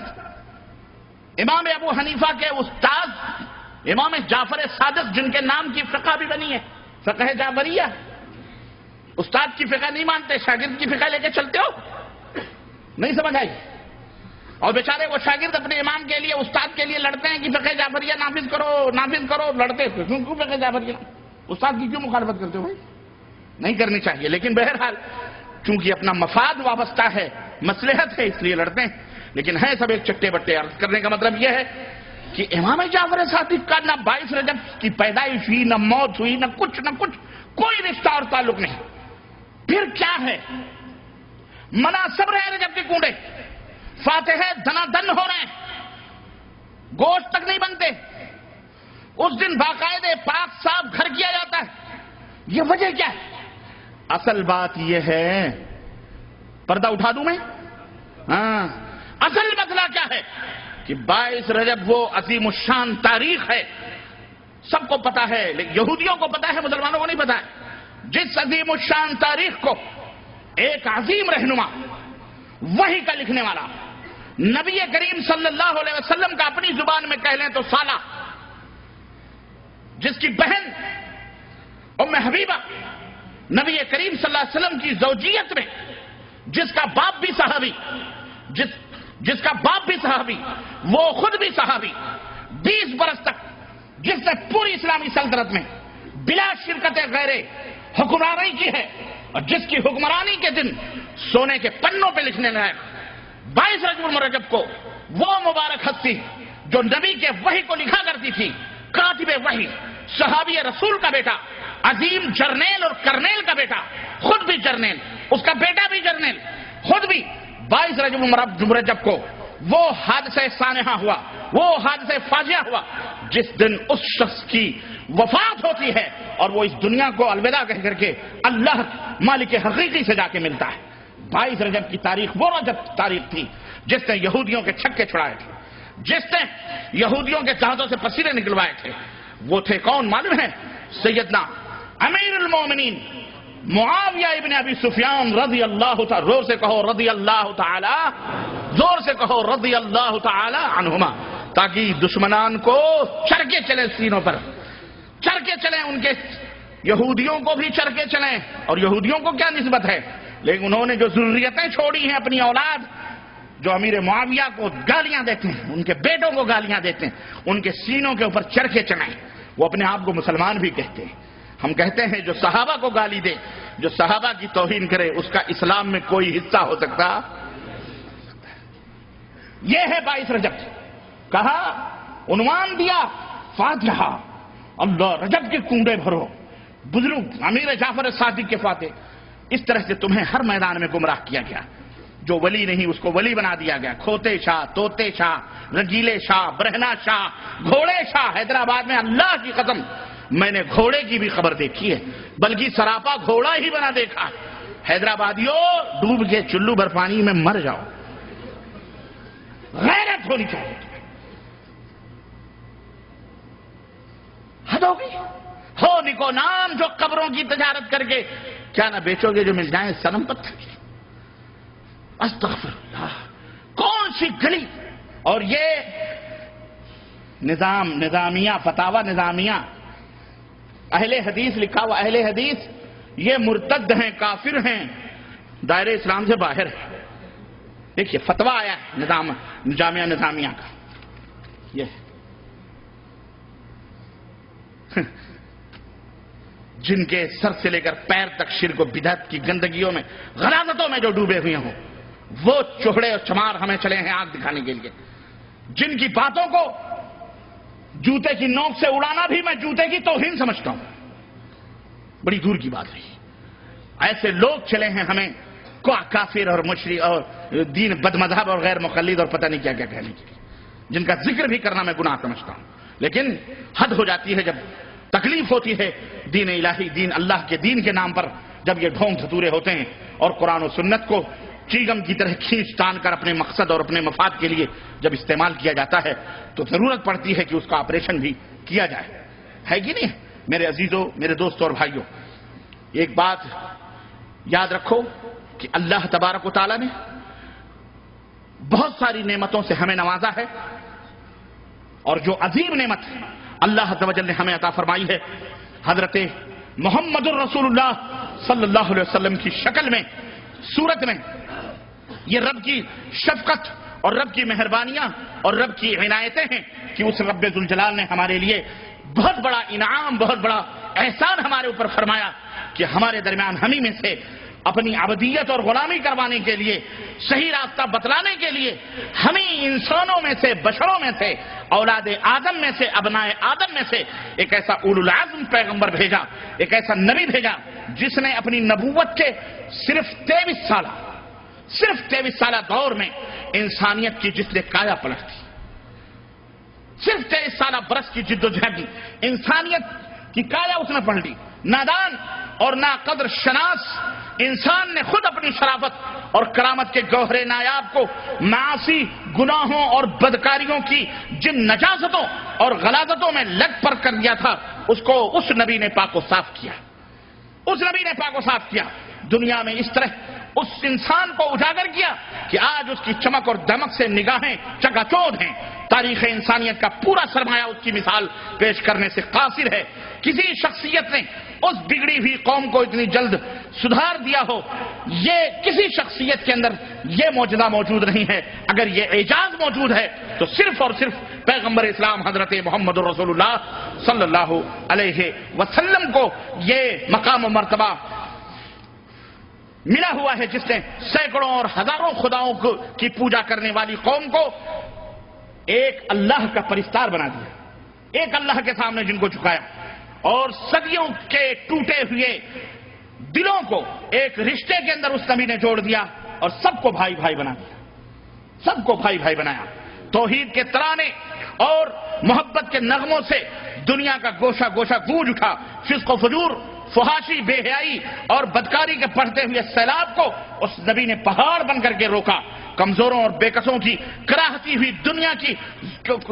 امام ابو حنیفہ کے استاد امام جعفر صادق جن کے نام کی فقہ بھی بنی ہے، فقہ جعفریہ. استاد کی فقہ نہیں مانتے، شاگرد کی فقہ لے کے چلتے ہو، نہیں سمجھ آئی. اور بیچارے وہ شاگرد اپنے امام کے لیے استاد کے لیے لڑتے ہیں کہ فقہ جعفریہ نافذ کرو لڑتے. کیوں فقہ جعفریہ؟ استاد کی کیوں مخالفت کرتے ہو بھائی؟ نہیں کرنی چاہیے. لیکن بہرحال چونکہ اپنا مفاد وابستہ ہے، مصلحت ہے، اس لیے لڑتے ہیں. لیکن ہے سب ایک چٹے بٹے. عرض کرنے کا مطلب یہ ہے کہ امام جعفر صادق کا نہ 22 رجب کی پیدائش ہوئی، نہ موت ہوئی، نہ کچھ کوئی رشتہ اور تعلق نہیں. پھر کیا ہے؟ مناسب رہے رجب کے کنڈے، فاتحے دنا دن ہو رہے ہیں، گوشت تک نہیں بنتے. اس دن باقاعدے پاک صاف گھر کیا جاتا ہے. یہ وجہ کیا ہے؟ اصل بات یہ ہے، پردہ اٹھا دوں میں؟ ہاں، اصل مسئلہ کیا ہے کہ 22 رجب وہ عظیم الشان تاریخ ہے، سب کو پتا ہے، لیکن یہودیوں کو پتا ہے، مسلمانوں کو نہیں پتا ہے. جس عظیم الشان تاریخ کو ایک عظیم رہنما، وحی کا لکھنے والا، نبی کریم صلی اللہ علیہ وسلم کا اپنی زبان میں کہہ لیں تو سالہ، جس کی بہن ام حبیبہ نبی کریم صلی اللہ علیہ وسلم کی زوجیت میں، جس کا باپ بھی صحابی، جس کا باپ بھی صحابی، وہ خود بھی صحابی، 20 برس تک جس نے پوری اسلامی سلطنت میں بلا شرکت غیر حکمرانی کی ہے، اور جس کی حکمرانی کے دن سونے کے پنوں پہ لکھنے لائق 22 رجب المرجب کو وہ مبارک ہستی جو نبی کے وحی کو لکھا کرتی تھی، کاتب وحی، صحابی رسول کا بیٹا، عظیم جرنیل اور کرنیل کا بیٹا، خود بھی جرنیل، اس کا بیٹا بھی جرنیل، خود بھی 22 رجب المرجب کو وہ حادثہ سانحہ ہوا، وہ حادثہ فاجعہ ہوا جس دن اس شخص کی وفات ہوتی ہے اور وہ اس دنیا کو الوداع کہہ کر کے اللہ مالک حقیقی سے جا کے ملتا ہے. 22 رجب کی تاریخ وہ رجب تاریخ تھی جس نے یہودیوں کے چھکے چھڑائے تھے، جس نے یہودیوں کے جہازوں سے پسینے نکلوائے تھے. وہ تھے کون معلوم ہے؟ سیدنا امیر المومنین معاویہ ابن ابی سفیان رضی اللہ تعالی، زور سے کہو رضی اللہ تعالی، زور سے کہو رضی اللہ تعالی عنہما، تاکہ دشمنان کو چرکے چلیں، سینوں پر چرکے چلیں، ان کے یہودیوں کو بھی چرکے چلیں. اور یہودیوں کو کیا نسبت ہے؟ لیکن انہوں نے جو ذریتیں چھوڑی ہیں اپنی اولاد، جو امیر معاویہ کو گالیاں دیتے ہیں، ان کے بیٹوں کو گالیاں دیتے ہیں، ان کے سینوں کے اوپر چرکے چلائیں. وہ اپنے آپ کو مسلمان بھی کہتے ہیں. ہم کہتے ہیں جو صحابہ کو گالی دے، جو صحابہ کی توہین کرے، اس کا اسلام میں کوئی حصہ ہو سکتا. یہ ہے 22 رجب. کہا، عنوان دیا فاتحہ، اللہ رجب کے کنڈے بھرو، بزرگ امیر جعفر صادق کے فاتح. اس طرح سے تمہیں ہر میدان میں گمراہ کیا گیا. جو ولی نہیں اس کو ولی بنا دیا گیا. کھوتے شاہ، توتے شاہ، رنگیلے شاہ، برہنا شاہ، گھوڑے شاہ. حیدرآباد میں اللہ کی قسم میں نے گھوڑے کی بھی خبر دیکھی ہے، بلکہ سراپا گھوڑا ہی بنا دیکھا. حیدرآبادیوں ڈوب کے چلو بھر پانی میں مر جاؤ. غیرت ہونی چاہیے. حد ہو گئی. ہو نکو نام جو قبروں کی تجارت کر کے کیا نہ بیچو گے جو مل جائیں صنم پتھر کی. استغفر اللہ. کون سی گلی. اور یہ نظامیہ، فتاوی نظامیہ، اہل حدیث لکھا ہوا. اہل حدیث یہ مرتد ہیں، کافر ہیں، دائرے اسلام سے باہر ہے. دیکھیے فتویٰ آیا ہے جامعہ نظامیہ کا. یہ جن کے سر سے لے کر پیر تک شرک و بدعت کی گندگیوں میں، غلاظتوں میں جو ڈوبے ہوئے ہوں، وہ چوہڑے اور چمار ہمیں چلے ہیں آنکھ دکھانے کے لیے. جن کی باتوں کو جوتے کی نوک سے اڑانا بھی میں جوتے کی توہین سمجھتا ہوں. بڑی دور کی بات رہی. ایسے لوگ چلے ہیں ہمیں کافر اور مشرک اور دین بد مذہب اور غیر مقلد اور پتہ نہیں کیا کیا کہنے کے لیے، جن کا ذکر بھی کرنا میں گناہ سمجھتا ہوں. لیکن حد ہو جاتی ہے جب تکلیف ہوتی ہے دین الہی، دین اللہ کے دین کے نام پر جب یہ ڈھونگ دھتورے ہوتے ہیں اور قرآن و سنت کو چیگم کی طرح کھینچ تان کر اپنے مقصد اور اپنے مفاد کے لیے جب استعمال کیا جاتا ہے تو ضرورت پڑتی ہے کہ اس کا آپریشن بھی کیا جائے، ہے کہ نہیں؟ میرے عزیزوں، میرے دوستوں اور بھائیوں، ایک بات یاد رکھو کہ اللہ تبارک و تعالیٰ نے بہت ساری نعمتوں سے ہمیں نوازا ہے، اور جو عظیم نعمت اللہ عز و جل نے ہمیں عطا فرمائی ہے حضرت محمد الرسول اللہ صلی اللہ علیہ وسلم کی شکل میں، صورت میں، یہ رب کی شفقت اور رب کی مہربانیاں اور رب کی عنایتیں ہیں کہ اس رب ذوالجلال نے ہمارے لیے بہت بڑا انعام، بہت بڑا احسان ہمارے اوپر فرمایا کہ ہمارے درمیان ہمیں میں سے اپنی عبدیت اور غلامی کروانے کے لیے، صحیح راستہ بتلانے کے لیے ہمیں انسانوں میں سے، بشروں میں سے، اولاد آدم میں سے، ابناء آدم میں سے ایک ایسا اولو العزم پیغمبر بھیجا، ایک ایسا نبی بھیجا جس نے اپنی نبوت کے صرف 23 سالہ دور میں انسانیت کی جس نے کایا پلٹ دی، صرف 23 سالہ برس کی جد و جہد کی انسانیت کی کایا اس نے پلٹ دی۔ نادان اور ناقدر شناس انسان نے خود اپنی شرافت اور کرامت کے گوہر نایاب کو معاصی، گناہوں اور بدکاریوں کی جن نجاستوں اور غلاظتوں میں لگ پر کر دیا تھا، اس کو اس نبی نے پاک و صاف کیا، اس نبی نے پاک و صاف کیا، دنیا میں اس طرح اس انسان کو اجاگر کیا کہ آج اس کی چمک اور دمک سے نگاہیں چکا چوندھ ہیں، تاریخ انسانیت کا پورا سرمایہ اس کی مثال پیش کرنے سے قاصر ہے۔ کسی شخصیت نے اس بگڑی ہوئی قوم کو اتنی جلد سدھار دیا ہو، یہ کسی شخصیت کے اندر یہ معجزہ موجود نہیں ہے۔ اگر یہ اعجاز موجود ہے تو صرف اور صرف پیغمبر اسلام حضرت محمد رسول اللہ صلی اللہ علیہ وسلم کو یہ مقام و مرتبہ ملا ہوا ہے، جس نے سینکڑوں اور ہزاروں خداؤں کی پوجا کرنے والی قوم کو ایک اللہ کا پرستار بنا دیا، ایک اللہ کے سامنے جن کو جھکایا، اور صدیوں کے ٹوٹے ہوئے دلوں کو ایک رشتے کے اندر اس نبی نے جوڑ دیا اور سب کو بھائی بھائی بنا دیا، سب کو بھائی بھائی بنایا۔ توحید کے ترانے اور محبت کے نغموں سے دنیا کا گوشہ گوشہ گونج اٹھا، فسق و فجور، فحاشی، بے حیائی اور بدکاری کے بڑھتے ہوئے سیلاب کو اس نبی نے پہاڑ بن کر کے روکا۔ کمزوروں اور بے کسوں کی کراہتی ہوئی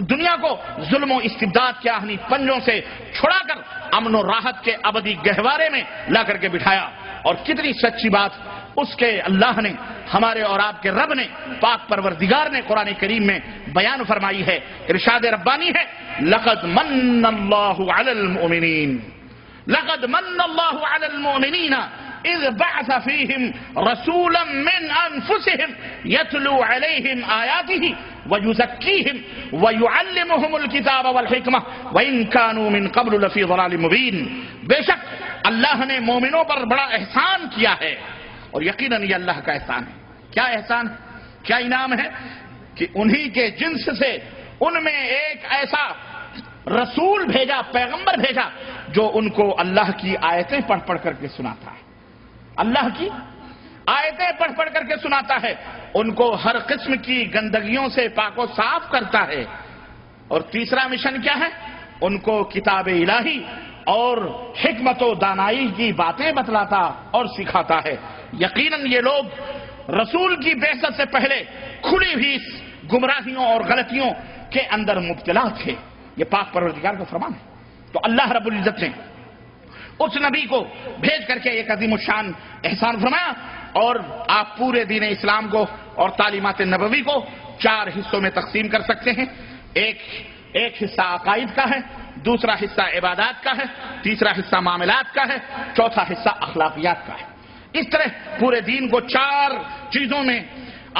دنیا کو ظلم و استبداد کے آہنی پنجوں سے چھڑا کر امن و راحت کے ابدی گہوارے میں لا کر کے بٹھایا۔ اور کتنی سچی بات اس کے اللہ نے، ہمارے اور آپ کے رب نے، پاک پروردگار نے قرآن کریم میں بیان فرمائی ہے، ارشاد ربانی ہے، لقد من اللہ علی المؤمنین، لقد من اللہ علی المؤمنین اذ بعث فیہم رسولا من انفسہم یتلو علیہم آیاتہ ویزکیہم ویعلمہم الکتاب والحکمہ وان کانوا من قبل لفی ضلال مبین۔ بے شک اللہ نے مومنوں پر بڑا احسان کیا ہے، اور یقیناً یہ اللہ کا احسان ہے۔ کیا احسان، کیا انعام ہے کہ انہی کے جنس سے ان میں ایک ایسا رسول بھیجا، پیغمبر بھیجا جو ان کو اللہ کی آیتیں پڑھ پڑھ کر کے سناتا ہے، اللہ کی آیتیں پڑھ پڑھ کر کے سناتا ہے، ان کو ہر قسم کی گندگیوں سے پاک و صاف کرتا ہے۔ اور تیسرا مشن کیا ہے؟ ان کو کتاب الہی اور حکمت و دانائی کی باتیں بتلاتا اور سکھاتا ہے۔ یقیناً یہ لوگ رسول کی بعثت سے پہلے کھلی ہوئی گمراہیوں اور غلطیوں کے اندر مبتلا تھے، یہ پاک پروردگار کا فرمان ہے۔ تو اللہ رب العزت نے اس نبی کو بھیج کر کے ایک عظیم الشان احسان فرمایا، اور آپ پورے دین اسلام کو اور تعلیمات نبوی کو 4 حصوں میں تقسیم کر سکتے ہیں۔ ایک حصہ عقائد کا ہے، دوسرا حصہ عبادات کا ہے، تیسرا حصہ معاملات کا ہے، چوتھا حصہ اخلاقیات کا ہے۔ اس طرح پورے دین کو 4 چیزوں میں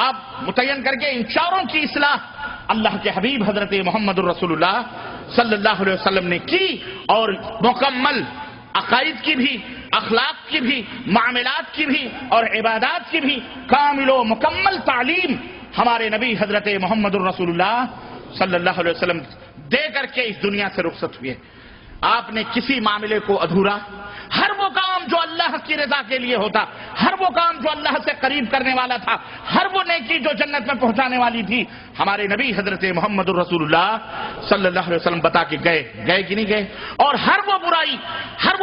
آپ متعین کر کے ان چاروں کی اصلاح اللہ کے حبیب حضرت محمد الرسول اللہ صلی اللہ علیہ وسلم نے کی، اور مکمل عقائد کی بھی، اخلاق کی بھی، معاملات کی بھی اور عبادات کی بھی کامل و مکمل تعلیم ہمارے نبی حضرت محمد الرسول اللہ صلی اللہ علیہ وسلم دے کر کے اس دنیا سے رخصت ہوئے۔ آپ نے کسی معاملے کو ادھورا، ہر وہ کام جو اللہ کی رضا کے لیے ہوتا، ہر وہ کام جو اللہ سے قریب کرنے والا تھا، ہر وہ نیکی جو جنت میں پہنچانے والی تھی، ہمارے نبی حضرت محمد الرسول اللہ صلی اللہ علیہ وسلم بتا کے گئے کہ نہیں گئے؟ اور ہر وہ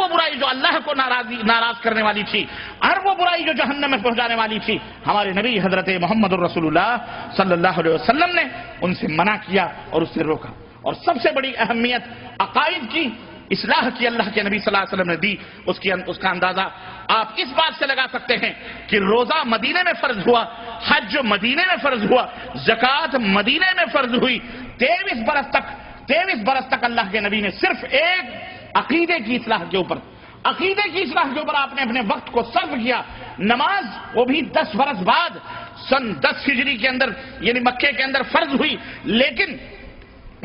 برائی جو اللہ کو ناراض کرنے والی تھی، ہر وہ برائی جو جہنم میں پہنچانے والی تھی، ہمارے نبی حضرت محمد الرسول اللہ صلی اللہ علیہ وسلم نے ان سے منع کیا اور اس سے روکا۔ اور سب سے بڑی اہمیت عقائد کی اصلاح کی اللہ کے نبی صلی اللہ علیہ وسلم نے دی، اس کا اندازہ آپ اس بات سے لگا سکتے ہیں کہ روزہ مدینے میں فرض ہوا، حج مدینے میں فرض ہوا، زکوٰۃ مدینے میں فرض ہوئی، 23 برس تک اللہ کے نبی نے صرف ایک عقیدے کی اصلاح کے اوپر آپ نے اپنے وقت کو صرف کیا۔ نماز وہ بھی 10 برس بعد سن 10 ہجری کے اندر یعنی مکے کے اندر فرض ہوئی، لیکن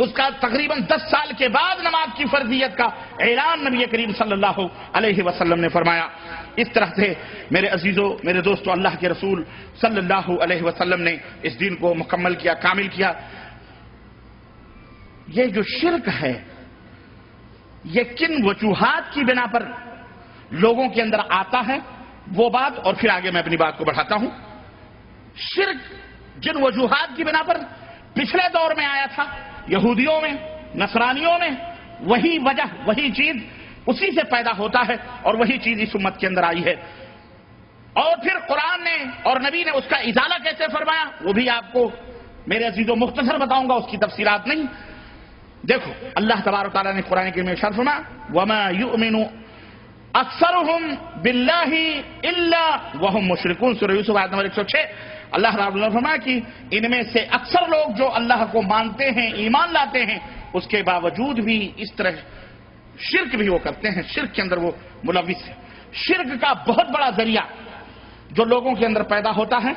اس کا تقریباً 10 سال کے بعد نماز کی فرضیت کا اعلان نبی کریم صلی اللہ علیہ وسلم نے فرمایا۔ اس طرح سے میرے عزیزوں، میرے دوستوں، اللہ کے رسول صلی اللہ علیہ وسلم نے اس دین کو مکمل کیا، کامل کیا۔ یہ جو شرک ہے، یہ کن وجوہات کی بنا پر لوگوں کے اندر آتا ہے وہ بات، اور پھر آگے میں اپنی بات کو بڑھاتا ہوں۔ شرک جن وجوہات کی بنا پر پچھلے دور میں آیا تھا، یہودیوں میں، نصرانیوں میں، وہی وجہ، وہی چیز اسی سے پیدا ہوتا ہے اور وہی چیز اس امت کے اندر آئی ہے۔ اور پھر قرآن نے اور نبی نے اس کا ازالہ کیسے فرمایا، وہ بھی آپ کو میرے عزیزوں مختصر بتاؤں گا، اس کی تفصیلات نہیں۔ دیکھو اللہ تبارک تعالیٰ نے قرآن کریم میں ارشاد فرمایا وَمَا يُؤْمِنُ أَكْثَرُهُم بِاللَّهِ إِلَّا وَهُم مُشْرِكُونَ سورہ یوسف آیت نمبر 106۔ اللہ رب العالمین نے فرمایا کہ ان میں سے اکثر لوگ جو اللہ کو مانتے ہیں، ایمان لاتے ہیں، اس کے باوجود بھی اس طرح شرک بھی وہ کرتے ہیں، شرک کے اندر وہ ملوث ہے۔ شرک کا بہت بڑا ذریعہ جو لوگوں کے اندر پیدا ہوتا ہے،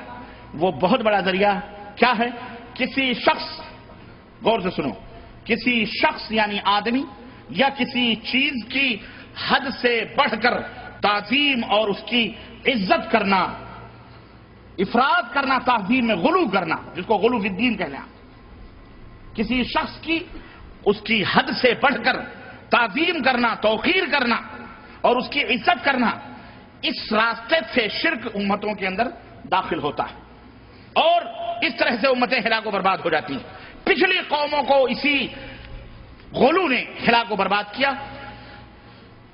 وہ بہت بڑا ذریعہ کیا ہے؟ کسی شخص، غور سے سنو، کسی شخص یعنی آدمی یا کسی چیز کی حد سے بڑھ کر تعظیم اور اس کی عزت کرنا، افراد کرنا، تعظیم میں غلو کرنا، جس کو غلو فی الدین کہتے ہیں۔ کسی شخص کی اس کی حد سے بڑھ کر تعظیم کرنا، توقیر کرنا اور اس کی عزت کرنا، اس راستے سے شرک امتوں کے اندر داخل ہوتا ہے اور اس طرح سے امتیں ہلاک و برباد ہو جاتی ہیں۔ پچھلی قوموں کو اسی غلو نے ہلاک و برباد کیا۔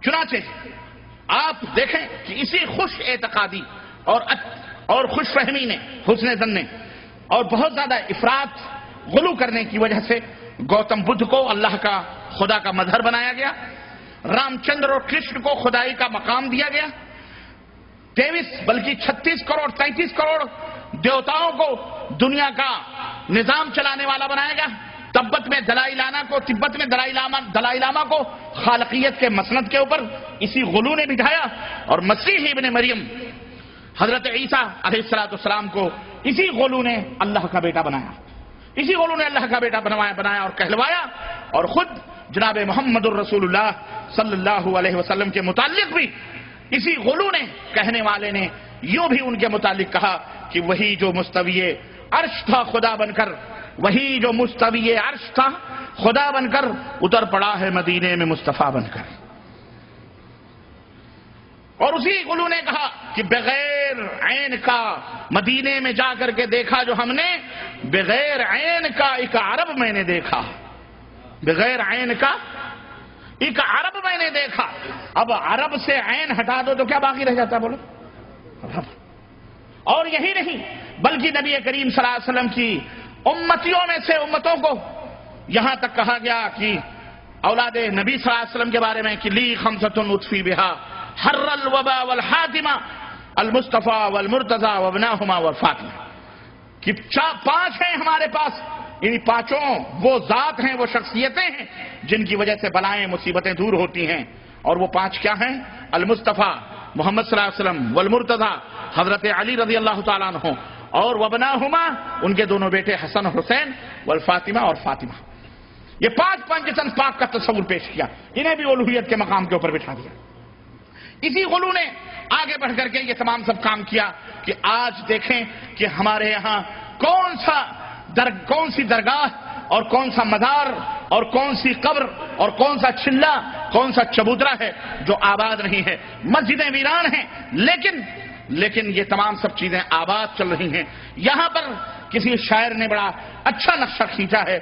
چنانچہ آپ دیکھیں کہ اسی خوش اعتقادی اور خوش فہمی نے، حسن ظن نے اور بہت زیادہ افراط غلو کرنے کی وجہ سے گوتم بدھ کو اللہ کا خدا کا مظہر بنایا گیا، رام چندر اور کرشن کو خدائی کا مقام دیا گیا، 23 بلکہ 36 کروڑ 33 کروڑ دیوتاؤں کو دنیا کا نظام چلانے والا بنایا گیا۔ تبت میں دلائی لاما کو خالقیت کے مسند کے اوپر اسی غلو نے بٹھایا، اور مسیح ابن مریم حضرت عیسیٰ علیہ السلام کو اسی غلو نے اللہ کا بیٹا بنایا، اسی غلو نے اللہ کا بیٹا بنایا اور کہلوایا، اور خود جناب محمد الرسول اللہ صلی اللہ علیہ وسلم کے متعلق بھی اسی غلو نے، کہنے والے نے یوں بھی ان کے متعلق کہا کہ وہی جو مستوی عرش تھا خدا بن کر، وہی جو مستوی عرش تھا خدا بن کر اتر پڑا ہے مدینے میں مصطفیٰ بن کر۔ اور اسی غلو نے کہا کہ بغیر عین کا مدینے میں جا کر کے دیکھا جو ہم نے، بغیر عین کا ایک عرب میں نے دیکھا، بغیر عین کا ایک عرب میں نے دیکھا۔ اب عرب سے عین ہٹا دو تو کیا باقی رہ جاتا، بولو؟ عرب۔ اور یہی نہیں بلکہ نبی کریم صلی اللہ علیہ وسلم کی امتیوں میں سے امتوں کو یہاں تک کہا گیا کہ اولاد نبی صلی اللہ علیہ وسلم کے بارے میں کہ لی خمسۃ اطفی بہا حر الوبا والحاتمہ المصطفیٰ والمرتضی وابناہما والفاطمہ، کہ 5 ہیں ہمارے پاس، یعنی 5 وہ ذات ہیں، وہ شخصیتیں ہیں جن کی وجہ سے بلائیں مصیبتیں دور ہوتی ہیں، اور وہ 5 کیا ہیں؟ المصطفیٰ محمد صلی اللہ علیہ وسلم، والمرتضی حضرت علی رضی اللہ تعالیٰ عنہ، اور وابناہما ان کے دونوں بیٹے حسن اور حسین، والفاطمہ اور فاطمہ۔ یہ 5 جسم پاک کا تصور پیش کیا، انہیں بھی الوہیت کے مقام کے اوپر بٹھا دیا۔ اسی غلو نے آگے بڑھ کر کے یہ تمام سب کام کیا کہ آج دیکھیں کہ ہمارے یہاں کون سی درگاہ اور کون سا مزار اور کون سی قبر اور کون سا چلہ کون سا چبوترا ہے جو آباد نہیں ہے. مسجدیں ویران ہیں لیکن یہ تمام سب چیزیں آباد چل رہی ہیں. یہاں پر کسی شاعر نے بڑا اچھا نقشہ کھینچا ہے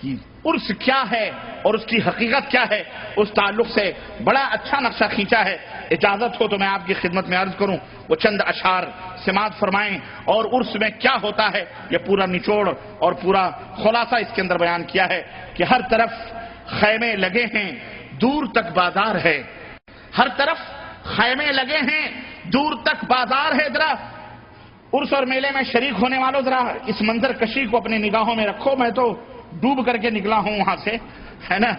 کہ عرس کیا ہے اور اس کی حقیقت کیا ہے، اس تعلق سے بڑا اچھا نقشہ کھینچا ہے. اجازت ہو تو میں آپ کی خدمت میں عرض کروں، وہ چند اشعار سماعت فرمائیں اور عرس میں کیا ہوتا ہے یہ پورا نچوڑ اور پورا خلاصہ اس کے اندر بیان کیا ہے کہ ہر طرف خیمے لگے ہیں دور تک بازار ہے. ہر طرف خیمے لگے ہیں دور تک بازار ہے. ذرا عرس اور میلے میں شریک ہونے والوں ذرا اس منظر کشی کو اپنی نگاہوں میں رکھو. میں تو ڈوب کر کے نکلا ہوں وہاں سے، ہے نا.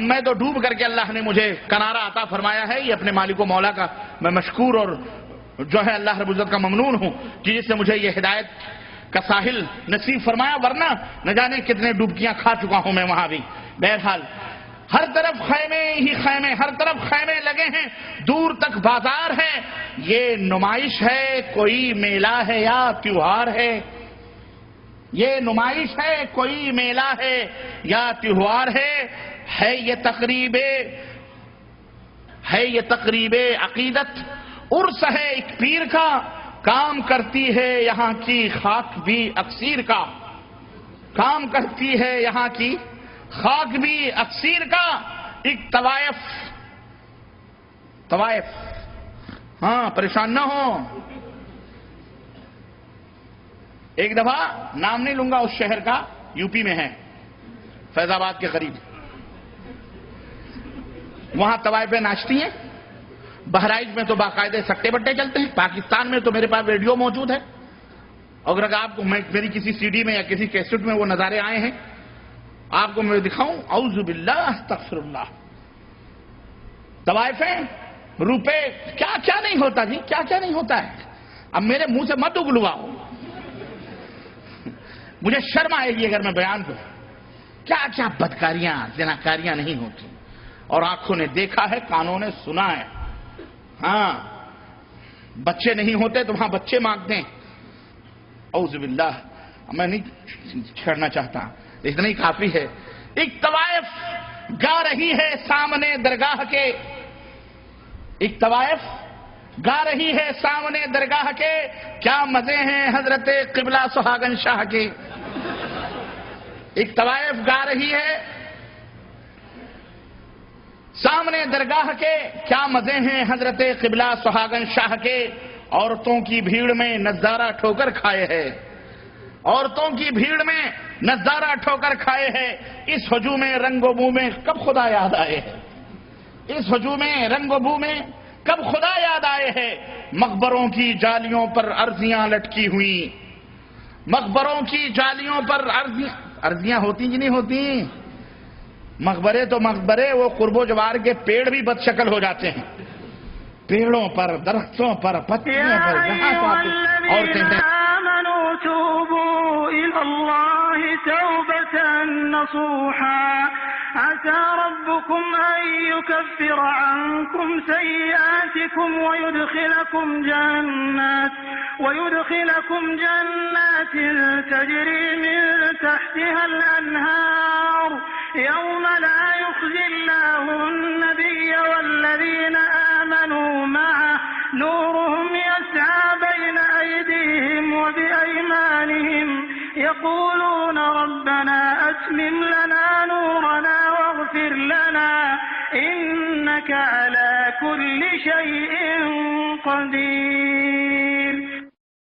میں تو ڈوب کر کے اللہ نے مجھے کنارہ عطا فرمایا ہے. یہ اپنے مالک و مولا کا میں مشکور اور جو ہے اللہ رب العزت کا ممنون ہوں کہ جس سے مجھے یہ ہدایت کا ساحل نصیب فرمایا، ورنہ نہ جانے کتنے ڈبکیاں کھا چکا ہوں میں وہاں بھی. بہرحال ہر طرف خیمے ہی خیمے، ہر طرف خیمے لگے ہیں دور تک بازار ہے. یہ نمائش ہے کوئی میلہ ہے یا تیوہار ہے؟ یہ نمائش ہے کوئی میلہ ہے یا تیوہار ہے یہ تقریب عقیدت. عرس ہے ایک پیر کا، کام کرتی ہے یہاں کی خاک بھی اکسیر کا. کام کرتی ہے یہاں کی خاک بھی اکسیر کا. ایک طوائف، ہاں پریشان نہ ہو. ایک دفعہ نام نہیں لوں گا اس شہر کا، یو پی میں ہے، فیض آباد کے قریب. وہاں طوائفیں ناچتی ہیں. بہرائچ میں تو باقاعدے سٹے بٹے چلتے ہیں. پاکستان میں تو میرے پاس ویڈیو موجود ہے، اگر آپ کو میری کسی سی ڈی میں یا کسی کیسٹ میں وہ نظارے آئے ہیں آپ کو میں دکھاؤں. اعوذ باللہ استغفر اللہ. طوائفیں، روپے، کیا کیا نہیں ہوتا جی، کیا کیا نہیں ہوتا ہے. اب میرے منہ سے مت اگلواؤ، مجھے شرم آئے گی اگر میں بیان کروں. کیا کیا بدکاریاں زناکاریاں نہیں ہوتی، اور آنکھوں نے دیکھا ہے، کانوں نے سنا ہے. ہاں بچے نہیں ہوتے تو وہاں بچے مانگتے ہیں. اعوذ باللہ، میں نہیں چھڑنا چاہتا، اتنا ہی کافی ہے. ایک طوائف گا رہی ہے سامنے درگاہ کے، ایک طوائف گا رہی ہے سامنے درگاہ کے، کیا مزے ہیں حضرت قبلہ سہاگن شاہ کے. ایک طوائف گا رہی ہے سامنے درگاہ کے، کیا مزے ہیں حضرت قبلہ سہاگن شاہ کے. عورتوں کی بھیڑ میں نظارہ ٹھوکر کھائے ہے، عورتوں کی بھیڑ میں نظارہ ٹھوکر کھائے ہے. اس ہجوم رنگ و بو میں کب خدا یاد آئے ہے، اس ہجوم رنگ و بو میں کب خدا یاد آئے ہیں. مقبروں کی جالیوں پر عرضیاں لٹکی ہوئی، مقبروں کی جالیوں پر عرضیاں ہوتی کہ نہیں ہوتی. مقبرے تو مقبرے، وہ قرب و جوار کے پیڑ بھی بد شکل ہو جاتے ہیں. پیڑوں پر، درختوں پر، پتیوں پر جہاں عورتیں توبوا إلى الله توبة نصوحا عسى ربكم أن يكفر عنكم سيئاتكم ويدخلكم جنات تجري من تحتها الأنهار يوم لا يخزي الله النبي والذين آمنوا معه نورهم يسعى بين أيديهم وبأيمانهم يقولون ربنا أتمم لنا نورنا واغفر لنا إنك على كل شيء قدير.